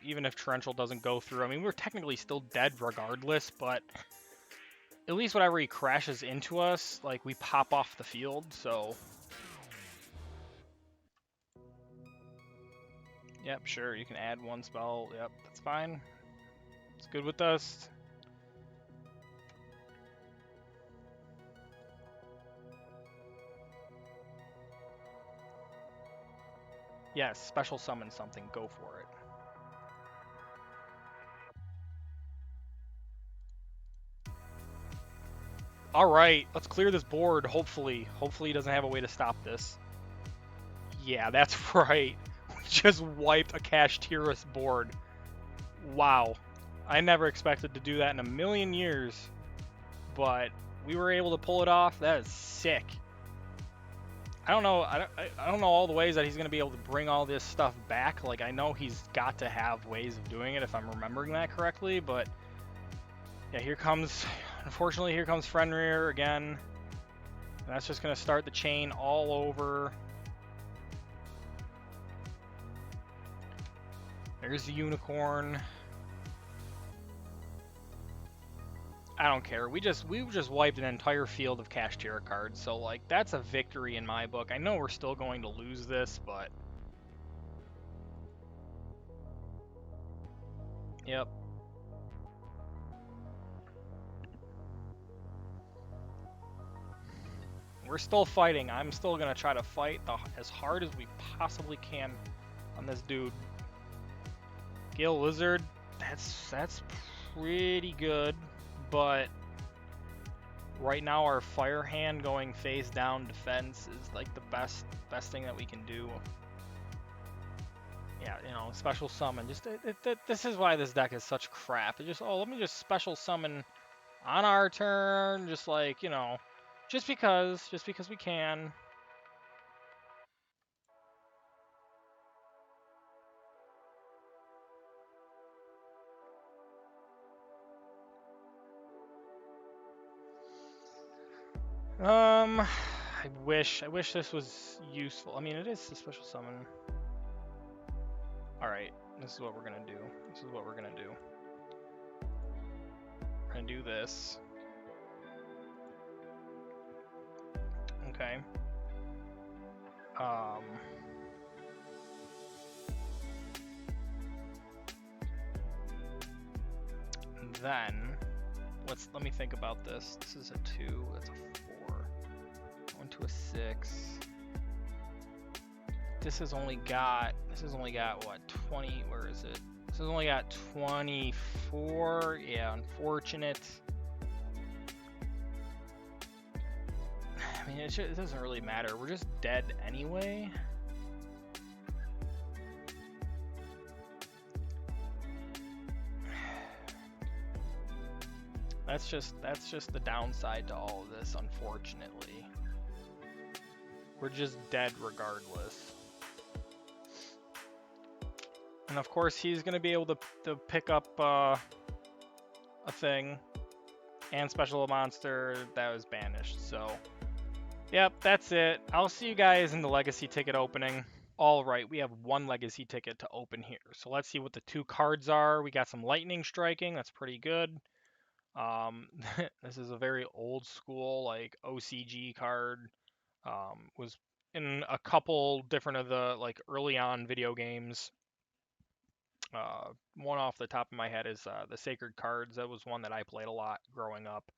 even if Torrential doesn't go through. I mean, we're technically still dead regardless, but at least whenever he crashes into us, like, we pop off the field, so... Yep, sure, you can add 1 spell. Yep, that's fine. It's good with us. Yes, special summon something. Go for it. Alright, let's clear this board, hopefully. Hopefully he doesn't have a way to stop this. Yeah, that's right. We just wiped a Kashtira's board. Wow. I never expected to do that in a million years, but we were able to pull it off. That is sick. I don't know. I don't know all the ways that he's going to be able to bring all this stuff back. Like, I know he's got to have ways of doing it if I'm remembering that correctly, but yeah, here comes, unfortunately, here comes Fenrir again. And that's just going to start the chain all over. There's the unicorn. I don't care. We just wiped an entire field of Kashtira cards, so like that's a victory in my book. I know we're still going to lose this, but yep. We're still fighting. I'm still gonna try to fight as hard as we possibly can on this dude. Gale Lizard, that's pretty good, but right now our fire hand going face down defense is like the best thing that we can do. Yeah, you know, special summon. Just this is why this deck is such crap. It just, oh, let me just special summon on our turn, just like, you know, just because we can. I wish this was useful. I mean, it is a special summon. All right, this is what we're gonna do. This is what we're gonna do. We're gonna do this. Okay. Then let me think about this. This is a 2. That's a 4. 1 to a 6. This has only got what, 20? Where is it? This has only got 24. Yeah, unfortunate. I mean, it doesn't really matter. We're just dead anyway. That's just the downside to all of this, unfortunately. We're just dead regardless. And of course, he's gonna be able to pick up a thing and special a monster that was banished. So, yep, that's it. I'll see you guys in the legacy ticket opening. All right, we have 1 legacy ticket to open here. So let's see what the 2 cards are. We got some lightning striking. That's pretty good. This is a very old school like OCG card. Was in a couple different of the like early on video games. One off the top of my head is the Sacred Cards. That was one that I played a lot growing up.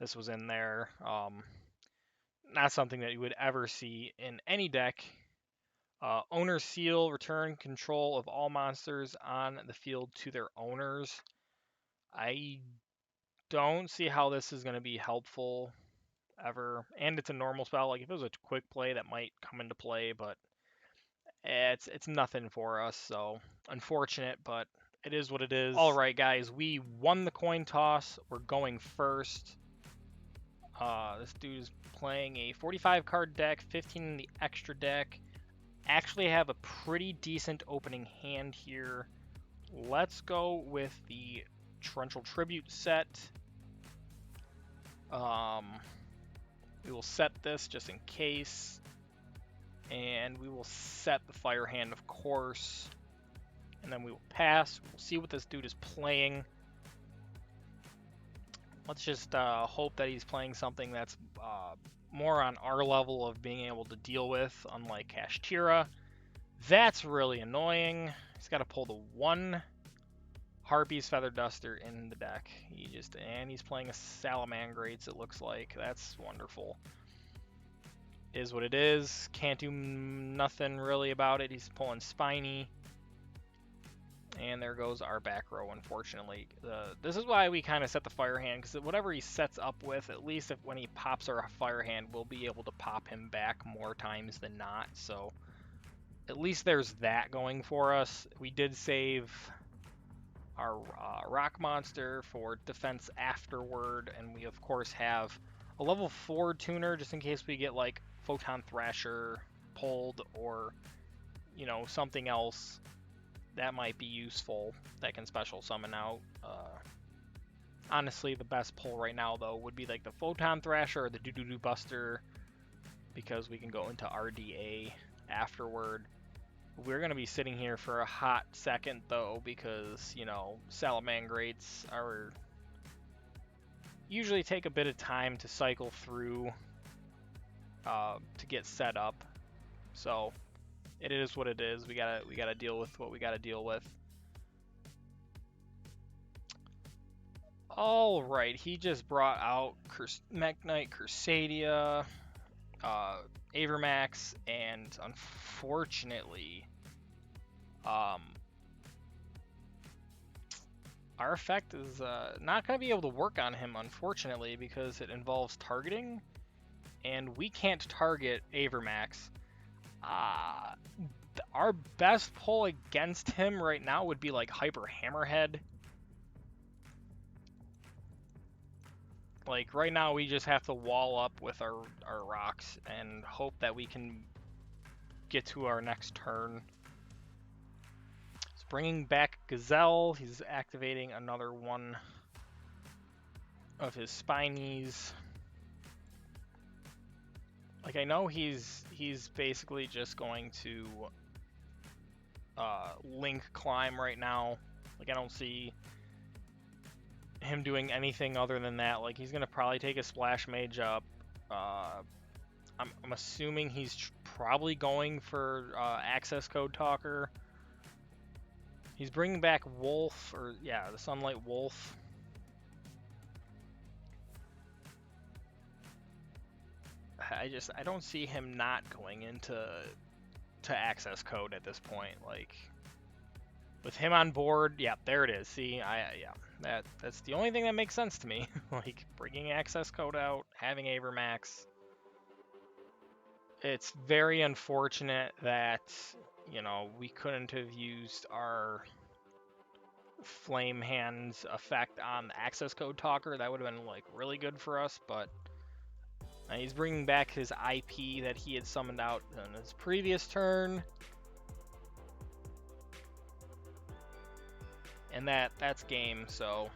This was in there. Not something that you would ever see in any deck. Owner Seal, return control of all monsters on the field to their owners. I don't see how this is going to be helpful ever. And it's a normal spell. Like if it was a quick play, that might come into play, but it's nothing for us. So unfortunate, but it is what it is. All right, guys, we won the coin toss. We're going first. This dude is playing a 45 card deck, 15 in the extra deck. Actually have a pretty decent opening hand here. Let's go with the Torrential Tribute set. We will set this just in case. And we will set the Fire Hand, of course. And then we will pass. We'll see what this dude is playing. Let's just hope that he's playing something that's more on our level of being able to deal with, unlike Kashtira. That's really annoying. He's got to pull the 1 Harpy's Feather Duster in the deck. And he's playing a Salamangrates, it looks like. That's wonderful. Is what it is. Can't do nothing really about it. He's pulling Spiny. And there goes our back row, unfortunately. This is why we kind of set the Fire Hand, because whatever he sets up with, at least when he pops our Fire Hand, we'll be able to pop him back more times than not. So, at least there's that going for us. We did save our rock monster for defense afterward, and we of course have a level 4 tuner just in case we get like Photon Thrasher pulled or, you know, something else that might be useful that can special summon out. Honestly, the best pull right now though would be like the Photon Thrasher or the Doo-Doo-Doo Buster, because we can go into RDA afterward. We're going to be sitting here for a hot second though, because, you know, Salamangrates are usually take a bit of time to cycle through to get set up. So it is what it is. We gotta deal with what we gotta deal with. All right, he just brought out Mekk-Knight, Crusadia, Avermax, and unfortunately, our effect is not going to be able to work on him, unfortunately, because it involves targeting, and we can't target Avermax. Our best pull against him right now would be like Hyper Hammerhead. Like, right now we just have to wall up with our rocks and hope that we can get to our next turn. He's bringing back Gazelle. He's activating another one of his Spinies. Like, I know he's basically just going to Link climb right now. Like, I don't see him doing anything other than that. Like, he's gonna probably take a Splash Mage up. I'm assuming he's probably going for Access Code Talker. He's bringing back Wolf, or yeah, the Sunlight Wolf. I don't see him not going into Access Code at this point. Like, with him on board, yeah, there it is. See, yeah, that's the only thing that makes sense to me. Like, bringing Access Code out, having Avermax. It's very unfortunate that, you know, we couldn't have used our Flame Hands effect on the Access Code Talker. That would have been, like, really good for us, but he's bringing back his IP that he had summoned out on his previous turn. And that's game, so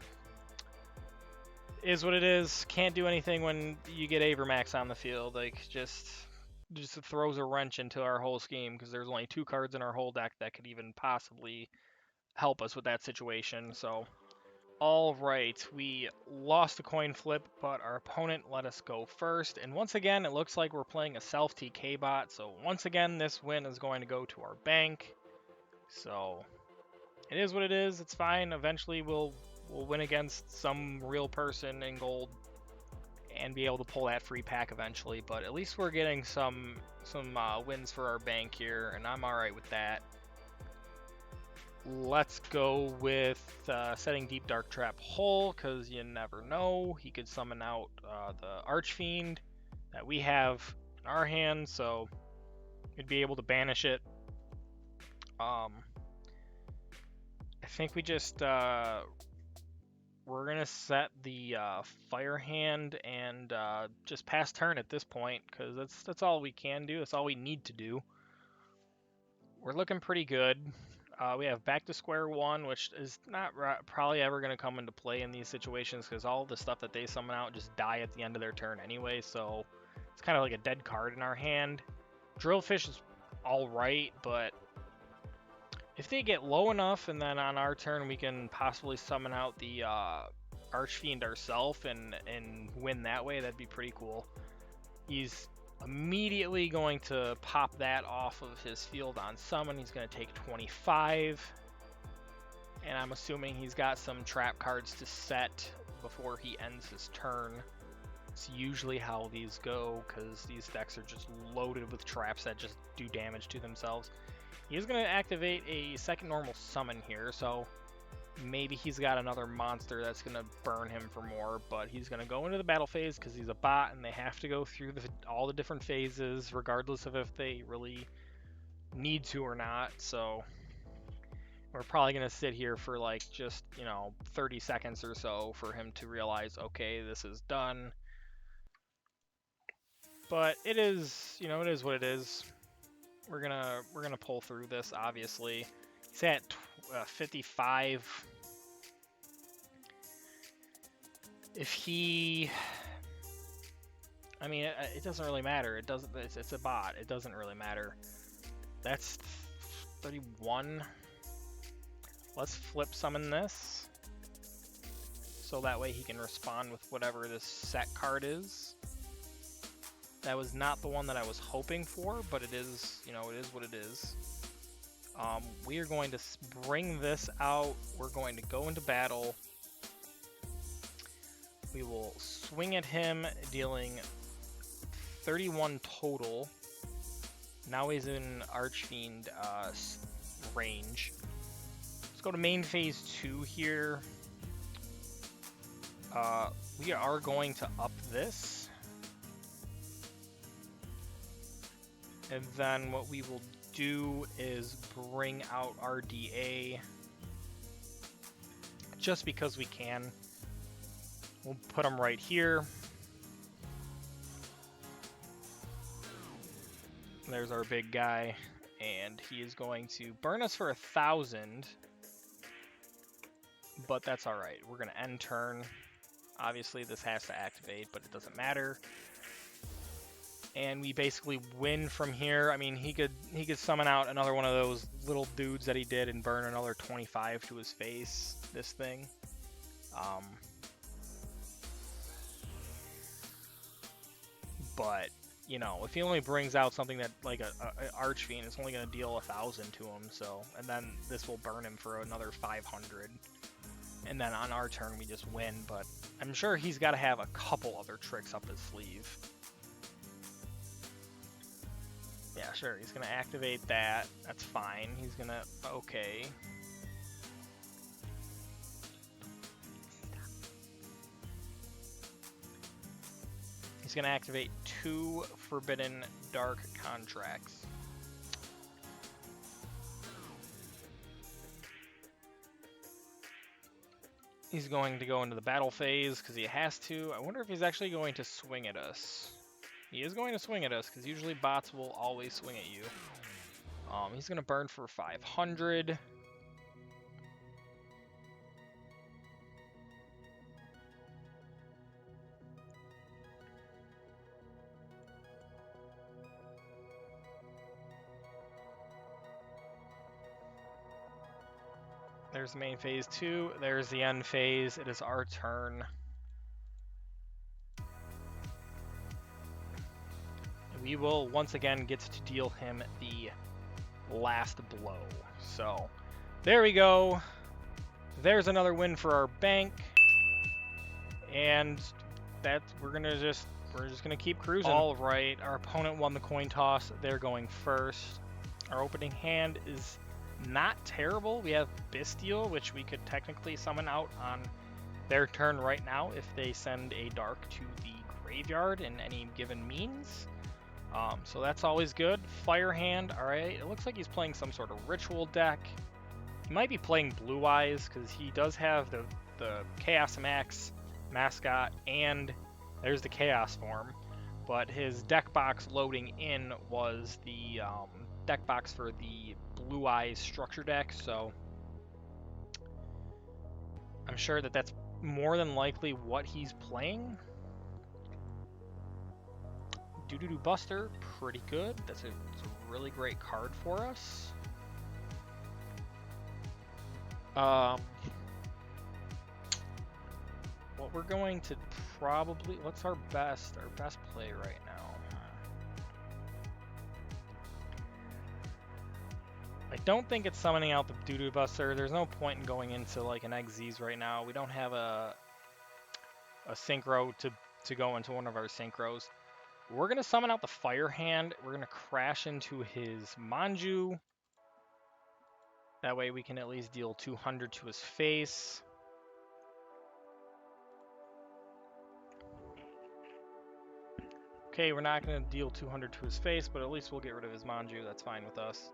is what it is. Can't do anything when you get Avermax on the field. Like, just throws a wrench into our whole scheme, because there's only 2 cards in our whole deck that could even possibly help us with that situation. So, all right, we lost a coin flip, but our opponent let us go first. And once again, it looks like we're playing a self TK bot. So once again, this win is going to go to our bank. So it is what it is. It's fine. Eventually, we'll win against some real person in gold and be able to pull that free pack eventually. But at least we're getting some wins for our bank here, and I'm all right with that. Let's go with setting Deep Dark Trap Hole, because you never know. He could summon out the Archfiend that we have in our hand, so we'd be able to banish it. I think we just we're gonna set the Fire Hand and just pass turn at this point, because that's all we can do. That's all we need to do. We're looking pretty good. We have Back to Square One, which is not probably ever going to come into play in these situations, because all the stuff that they summon out just die at the end of their turn anyway, so it's kind of like a dead card in our hand. Drillfish is alright, but if they get low enough, and then on our turn we can possibly summon out the Archfiend ourselves and win that way, that'd be pretty cool. He's immediately going to pop that off of his field on summon. He's going to take 25, and I'm assuming he's got some trap cards to set before he ends his turn. It's usually how these go, because these decks are just loaded with traps that just do damage to themselves. He is going to activate a second normal summon here, so maybe he's got another monster that's going to burn him for more, but he's going to go into the battle phase because he's a bot, and they have to go through all the different phases, regardless of if they really need to or not. So We're probably going to sit here for like just, 30 seconds or so for him to realize, okay, this is done. But it is, it is what it is. We're gonna pull through this, obviously. He's at 55. If he, I mean, it doesn't really matter. It doesn't. It's a bot. It doesn't really matter. That's 31. Let's flip summon this, so that way he can respond with whatever this set card is. That was not the one that I was hoping for, but it is, it is what it is. We are going to bring this out. We're going to go into battle. We will swing at him, dealing 31 total. Now he's in Archfiend range. Let's go to main phase 2 here. We are going to up this. And then what we will do is bring out our DA. Just because we can. We'll put him right here. There's our big guy. And he is going to burn us for 1,000. But that's alright. We're going to end turn. Obviously this has to activate, but it doesn't matter. And we basically win from here. I mean, he could summon out another one of those little dudes that he did and burn another 25 to his face, this thing. But, if he only brings out something that, like a Archfiend, it's only going to deal 1,000 to him, so, and then this will burn him for another 500. And then on our turn, we just win, but I'm sure he's got to have a couple other tricks up his sleeve. Yeah, sure, he's going to activate that. That's fine. He's going to... Okay. He's going to activate 2 Forbidden Dark Contracts. He's going to go into the battle phase because he has to. I wonder if he's actually going to swing at us. He is going to swing at us because usually bots will always swing at you. He's going to burn for 500. There's main phase 2. There's the end phase. It is our turn. We will once again get to deal him the last blow. So there we go. There's another win for our bank. And that we're just gonna keep cruising. All right, our opponent won the coin toss. They're going first. Our opening hand is not terrible. We have Bestial, which we could technically summon out on their turn right now if they send a dark to the graveyard in any given means. So that's always good. Fire hand, alright. It looks like he's playing some sort of ritual deck. He might be playing Blue Eyes because he does have the Chaos Max mascot and there's the Chaos form. But his deck box loading in was the deck box for the Blue Eyes structure deck, so I'm sure that that's more than likely what he's playing. Doo-doo-doo Buster, pretty good. It's a really great card for us. What we're going to probably... What's our best play right now? I don't think it's summoning out the Doo-doo Buster. There's no point in going into like an Xyz right now. We don't have a synchro to go into one of our synchros. We're going to summon out the Fire Hand. We're going to crash into his Manju. That way we can at least deal 200 to his face. Okay, we're not going to deal 200 to his face, but at least we'll get rid of his Manju. That's fine with us.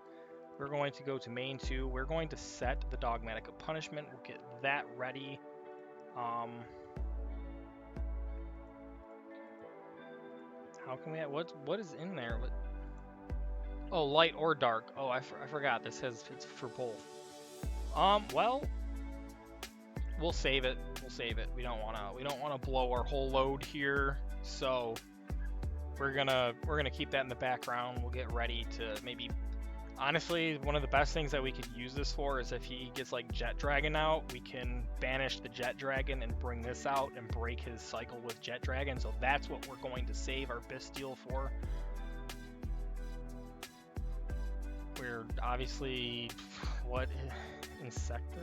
We're going to go to main 2. We're going to set the Dogmatic of Punishment. We'll get that ready. How can we have, what is in there? Oh, light or dark. Oh, I forgot. This says it's for both. Well, we'll save it. We'll save it. We don't wanna blow our whole load here. So we're gonna keep that in the background. We'll get ready to maybe. Honestly, one of the best things that we could use this for is if he gets like Jet Dragon out, we can banish the Jet Dragon and bring this out and break his cycle with Jet Dragon. So that's what we're going to save our Bastille for. We're obviously, what, Insector?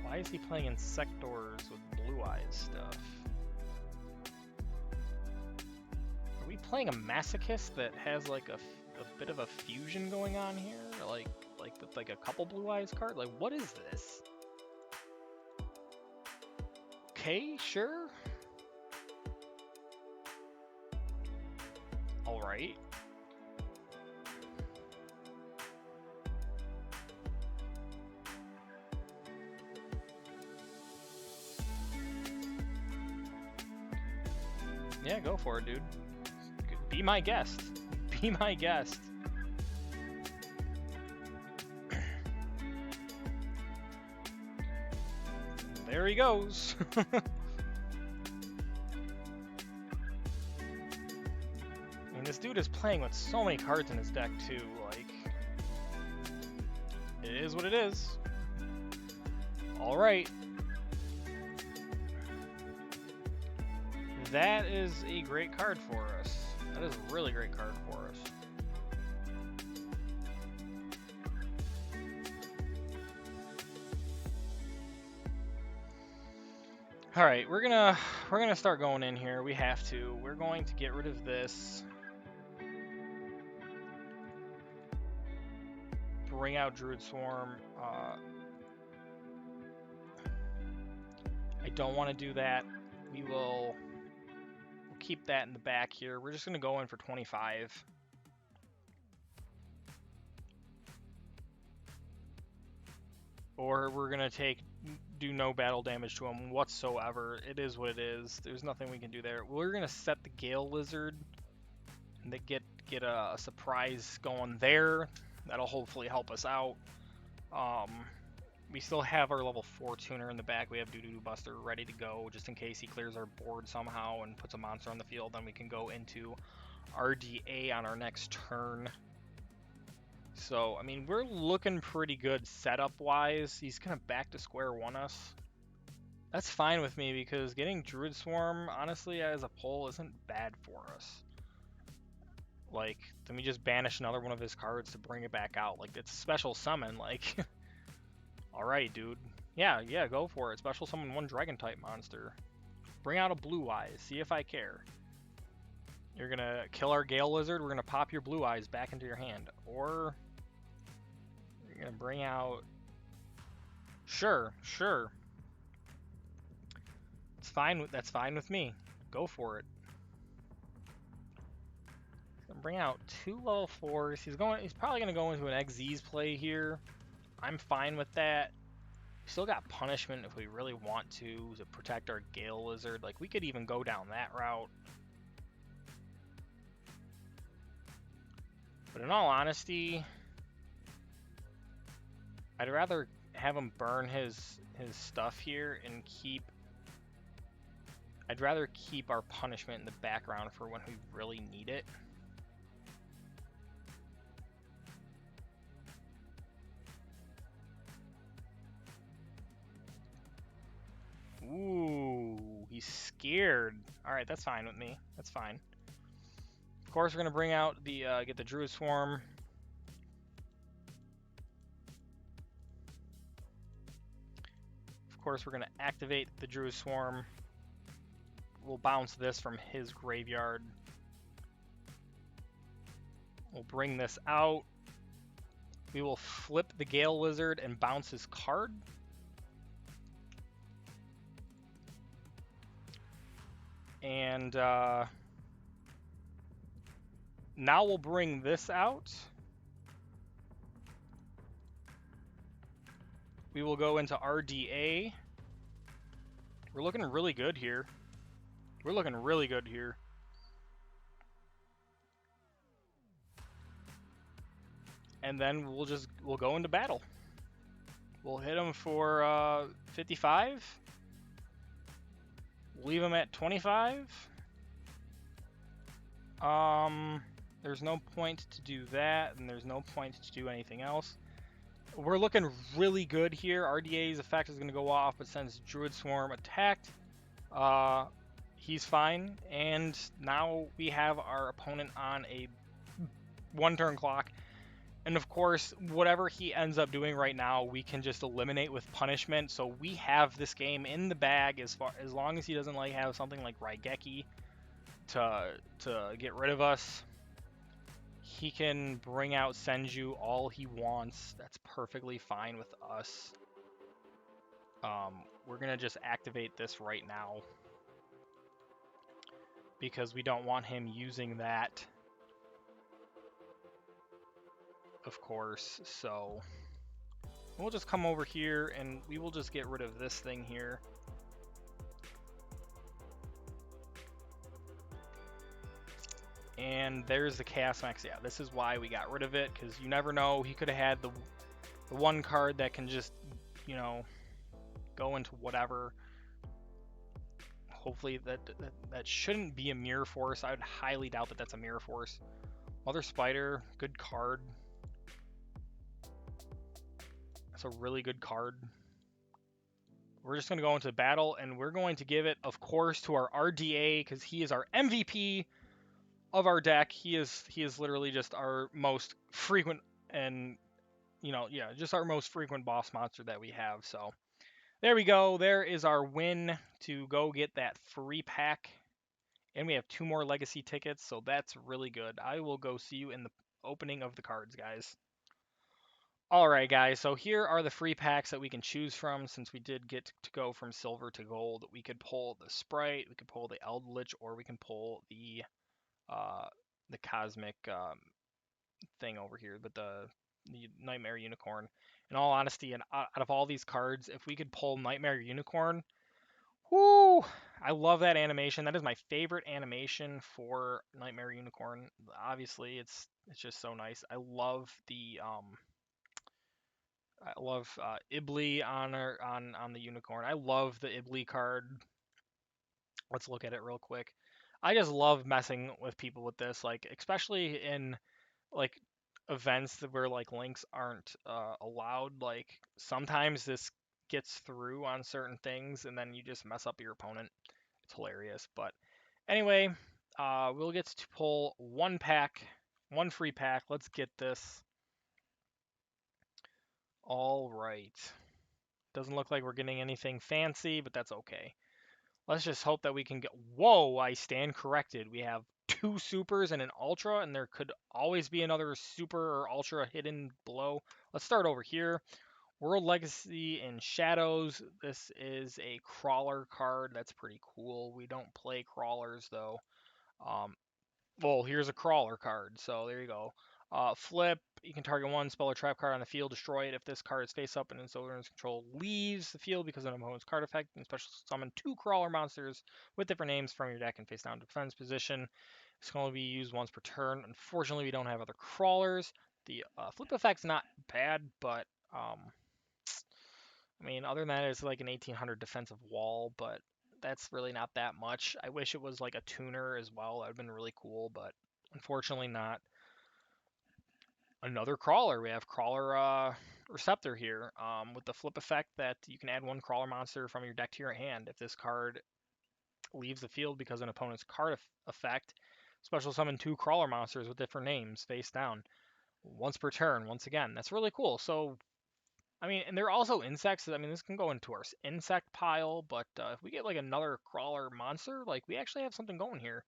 Why is he playing Insectors with Blue Eyes stuff? Are we playing a Masochist that has like a bit of a fusion going on here? Like with like a couple Blue Eyes cards? Like, what is this? Okay, sure. Alright. Yeah, go for it, dude. Be my guest. Be my guest. There he goes. I mean, this dude is playing with so many cards in his deck, too. Like, it is what it is. Alright. That is a great card for us. That is a really great card for us. All right, we're gonna start going in here. We have to. We're going to get rid of this. Bring out Druid Swarm. I don't want to do that. We'll keep that in the back here. We're just gonna go in for 25. Or we're gonna do no battle damage to him whatsoever. It is what it is. There's nothing we can do there. We're gonna set the Gale Lizard and get a surprise going there. That'll hopefully help us out. We still have our level 4 tuner in the back. We have Doo-Doo Buster ready to go just in case he clears our board somehow and puts a monster on the field. Then we can go into RDA on our next turn. So, I mean, we're looking pretty good setup-wise. He's going to back to square one us. That's fine with me because getting Druid Swarm, honestly, as a pull isn't bad for us. Like, then we just banish another one of his cards to bring it back out. Like, it's special summon, like... Alright, dude. Yeah, go for it. Special summon one Dragon-type monster. Bring out a Blue Eyes. See if I care. You're gonna kill our Gale Lizard. We're gonna pop your Blue Eyes back into your hand. Or... you're gonna bring out... Sure. It's fine. That's fine with me. Go for it. Bring out 2 level 4s. He's probably gonna go into an Xyz play here. I'm fine with that. Still got punishment if we really want to protect our Gale Lizard. Like, we could even go down that route. But in all honesty, I'd rather have him burn his stuff here and keep... I'd rather keep our punishment in the background for when we really need it. Ooh, he's scared. Alright, that's fine with me. That's fine. Of course, we're going to bring out the, get the Druid Swarm. Of course, we're going to activate the Druid Swarm. We'll bounce this from his graveyard. We'll bring this out. We will flip the Gale Lizard and bounce his card. And now we'll bring this out. We will go into RDA. We're looking really good here. We're looking really good here. And then we'll go into battle. We'll hit him for 55. Leave him at 25. There's no point to do that, and there's no point to do anything else. We're looking really good here. RDA's effect is going to go off, but since Druid Swarm attacked, he's fine. And now we have our opponent on a 1-turn clock. And of course, whatever he ends up doing right now, we can just eliminate with punishment. So we have this game in the bag as long as he doesn't like have something like Raigeki to get rid of us. He can bring out Senju all he wants. That's perfectly fine with us. We're gonna just activate this right now because we don't want him using that, of course. So we'll just come over here and we will just get rid of this thing here. And there's the Chaos Max. Yeah, this is why we got rid of it, because you never know. He could have had the one card that can just, you know, go into whatever. Hopefully that shouldn't be a Mirror Force. I would highly doubt that that's a Mirror Force. Mother Spider, good card. That's a really good card. We're just going to go into battle, and we're going to give it, of course, to our RDA, because he is our MVP of our deck. He is literally just our most frequent and, you know, yeah, just our most frequent boss monster that we have. So there we go. There is our win to go get that free pack. And we have 2 more legacy tickets, so that's really good. I will go see you in the opening of the cards, guys. Alright, guys, so here are the free packs that we can choose from. Since we did get to go from silver to gold, we could pull the Sprite, we could pull the Eldritch, or we can pull the Cosmic thing over here, but the Nightmare Unicorn. In all honesty, and out of all these cards, if we could pull Nightmare Unicorn, whoo! I love that animation. That is my favorite animation for Nightmare Unicorn. Obviously, it's just so nice. I love the Ibli on the unicorn. I love the Ibli card. Let's look at it real quick. I just love messing with people with this, like especially in like events where like links aren't allowed. Like sometimes this gets through on certain things, and then you just mess up your opponent. It's hilarious. But anyway, we'll get to pull one pack, one free pack. Let's get this. All right. Doesn't look like we're getting anything fancy, but that's okay. Let's just hope that we can get... Whoa, I stand corrected. We have 2 supers and an ultra, and there could always be another super or ultra hidden below. Let's start over here. World Legacy in Shadows. This is a crawler card. That's pretty cool. We don't play crawlers, though. Well, here's a crawler card, so there you go. Flip, you can target one spell or trap card on the field, destroy it if this card is face up and its owner's control leaves the field because of an opponent's card effect, and special summon 2 crawler monsters with different names from your deck and face down defense position. It's going to be used once per turn. Unfortunately, we don't have other crawlers. The flip effect's not bad, but I mean, other than that, it's like an 1800 defensive wall, but that's really not that much. I wish it was like a tuner as well. That would have been really cool, but unfortunately not. Another crawler. We have crawler receptor here with the flip effect that you can add 1 crawler monster from your deck to your hand. If this card leaves the field because of an opponent's card effect, special summon 2 crawler monsters with different names face down once per turn. Once again, that's really cool. So I mean, and they're also insects. I mean, this can go into our insect pile, but if we get like another crawler monster, like we actually have something going here.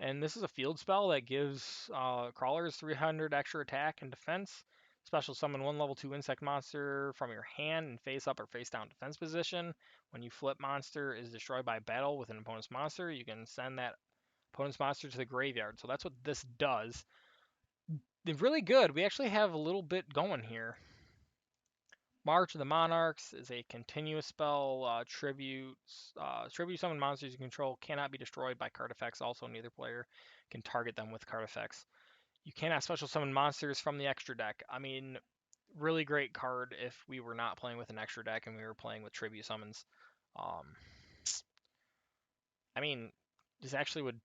And this is a field spell that gives crawlers 300 extra attack and defense. Special summon 1 level 2 insect monster from your hand in face up or face down defense position. When you flip monster is destroyed by battle with an opponent's monster, you can send that opponent's monster to the graveyard. So that's what this does. They're really good. We actually have a little bit going here. March of the Monarchs is a continuous spell. Tribute summon monsters you control cannot be destroyed by card effects. Also, neither player can target them with card effects. You cannot special summon monsters from the extra deck. I mean, really great card if we were not playing with an extra deck and we were playing with tribute summons. Um, I mean, this actually would,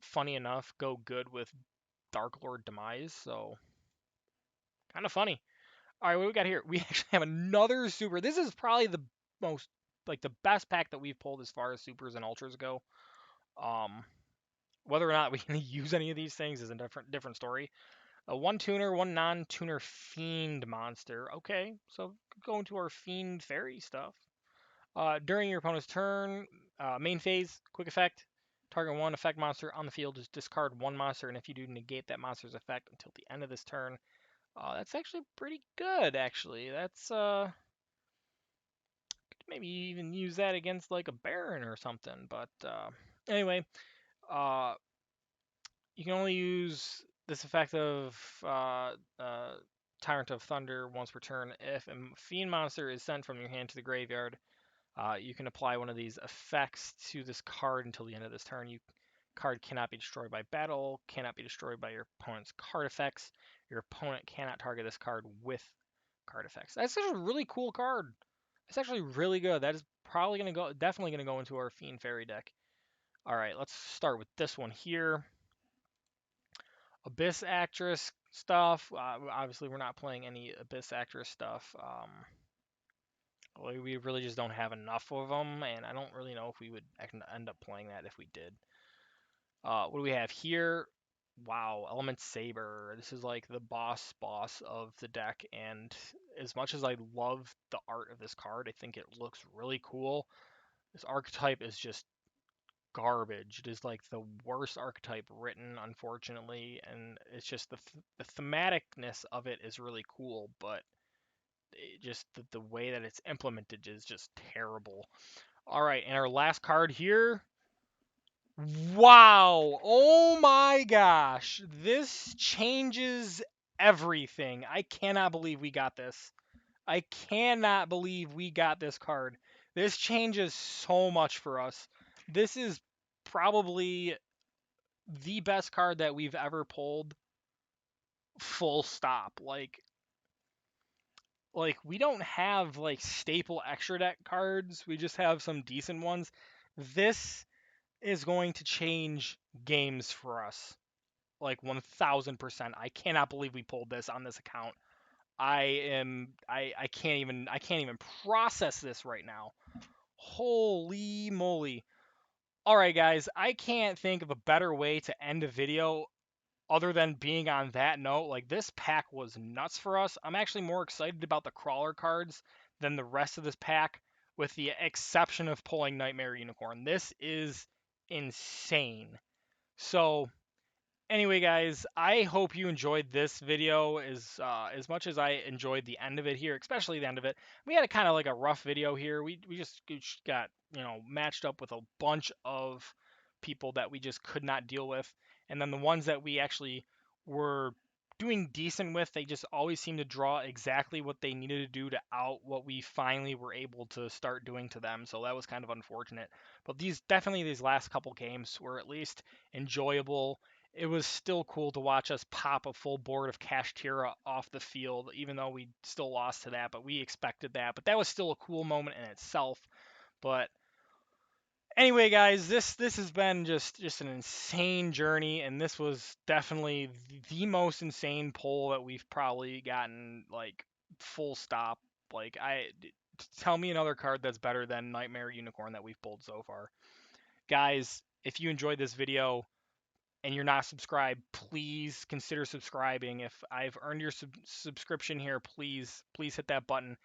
funny enough, go good with Dark Lord Demise, so kind of funny. All right, what we got here? We actually have another super. This is probably the most, like, the best pack that we've pulled as far as supers and ultras go. Um, whether or not we can use any of these things is a different story. A one tuner, one non-tuner fiend monster. Okay, so go into our fiend fairy stuff. During your opponent's turn, main phase, quick effect. Target one effect monster on the field is discard one monster, and if you do, negate that monster's effect until the end of this turn. That's actually pretty good. Actually, that's maybe even use that against like a Baron or something. But anyway, uh, you can only use this effect of Tyrant of Thunder once per turn. If a fiend monster is sent from your hand to the graveyard, you can apply one of these effects to this card until the end of this turn. You card cannot be destroyed by battle, cannot be destroyed by your opponent's card effects. Your opponent cannot target this card with card effects. That's actually a really cool card. It's actually really good. That is probably gonna go, definitely gonna go into our Fiend Fairy deck. All right, let's start with this one here. Abyss Actress stuff. Obviously, we're not playing any Abyss Actress stuff. We really just don't have enough of them, and I don't really know if we would end up playing that if we did. What do we have here? Wow, Element Saber. This is like the boss of the deck, and as much as I love the art of this card, I think it looks really cool. This archetype is just garbage. It is like the worst archetype written, unfortunately, and it's just the thematicness of it is really cool, but just the way that it's implemented is just terrible. All right, and our last card here. Wow. Oh my gosh. This changes everything. I cannot believe we got this. I cannot believe we got this card. This changes so much for us. This is probably the best card that we've ever pulled, full stop. Like we don't have like staple extra deck cards. We just have some decent ones. This is going to change games for us. Like 1000%. I cannot believe we pulled this on this account. I can't even process this right now. Holy moly. All right guys, I can't think of a better way to end a video other than being on that note. Like this pack was nuts for us. I'm actually more excited about the crawler cards than the rest of this pack, with the exception of pulling Nightmare Unicorn. This is insane. So anyway, guys, I hope you enjoyed this video as much as I enjoyed the end of it here, especially the end of it. We had a kind of like a rough video here. We just got, matched up with a bunch of people that we just could not deal with, and then the ones that we actually were doing decent with, they just always seemed to draw exactly what they needed to do to out what we finally were able to start doing to them. So that was kind of unfortunate. But these last couple games were at least enjoyable. It was still cool to watch us pop a full board of Kashtira off the field, even though we still lost to that, but we expected that. But that was still a cool moment in itself. But anyway, guys, this has been just an insane journey, and this was definitely the most insane pull that we've probably gotten, like, full stop. Like, tell me another card that's better than Nightmare Unicorn that we've pulled so far. Guys, if you enjoyed this video and you're not subscribed, please consider subscribing. If I've earned your subscription here, please hit that button.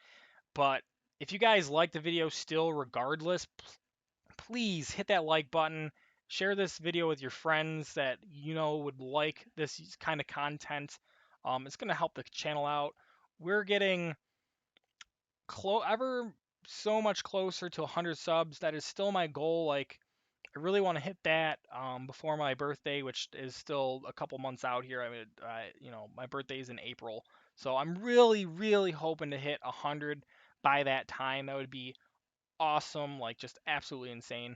But if you guys like the video still, regardless, please hit that like button. Share this video with your friends that you know would like this kind of content. It's going to help the channel out. We're getting ever so much closer to 100 subs. That is still my goal. Like, I really want to hit that before my birthday, which is still a couple months out here. I mean, my birthday is in April, so I'm really, really hoping to hit 100 by that time. That would be awesome, like just absolutely insane.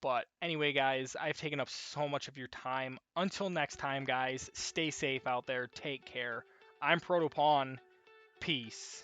But anyway, guys, I've taken up so much of your time. Until next time, guys, stay safe out there. Take care. I'm ProtoPawn. Peace.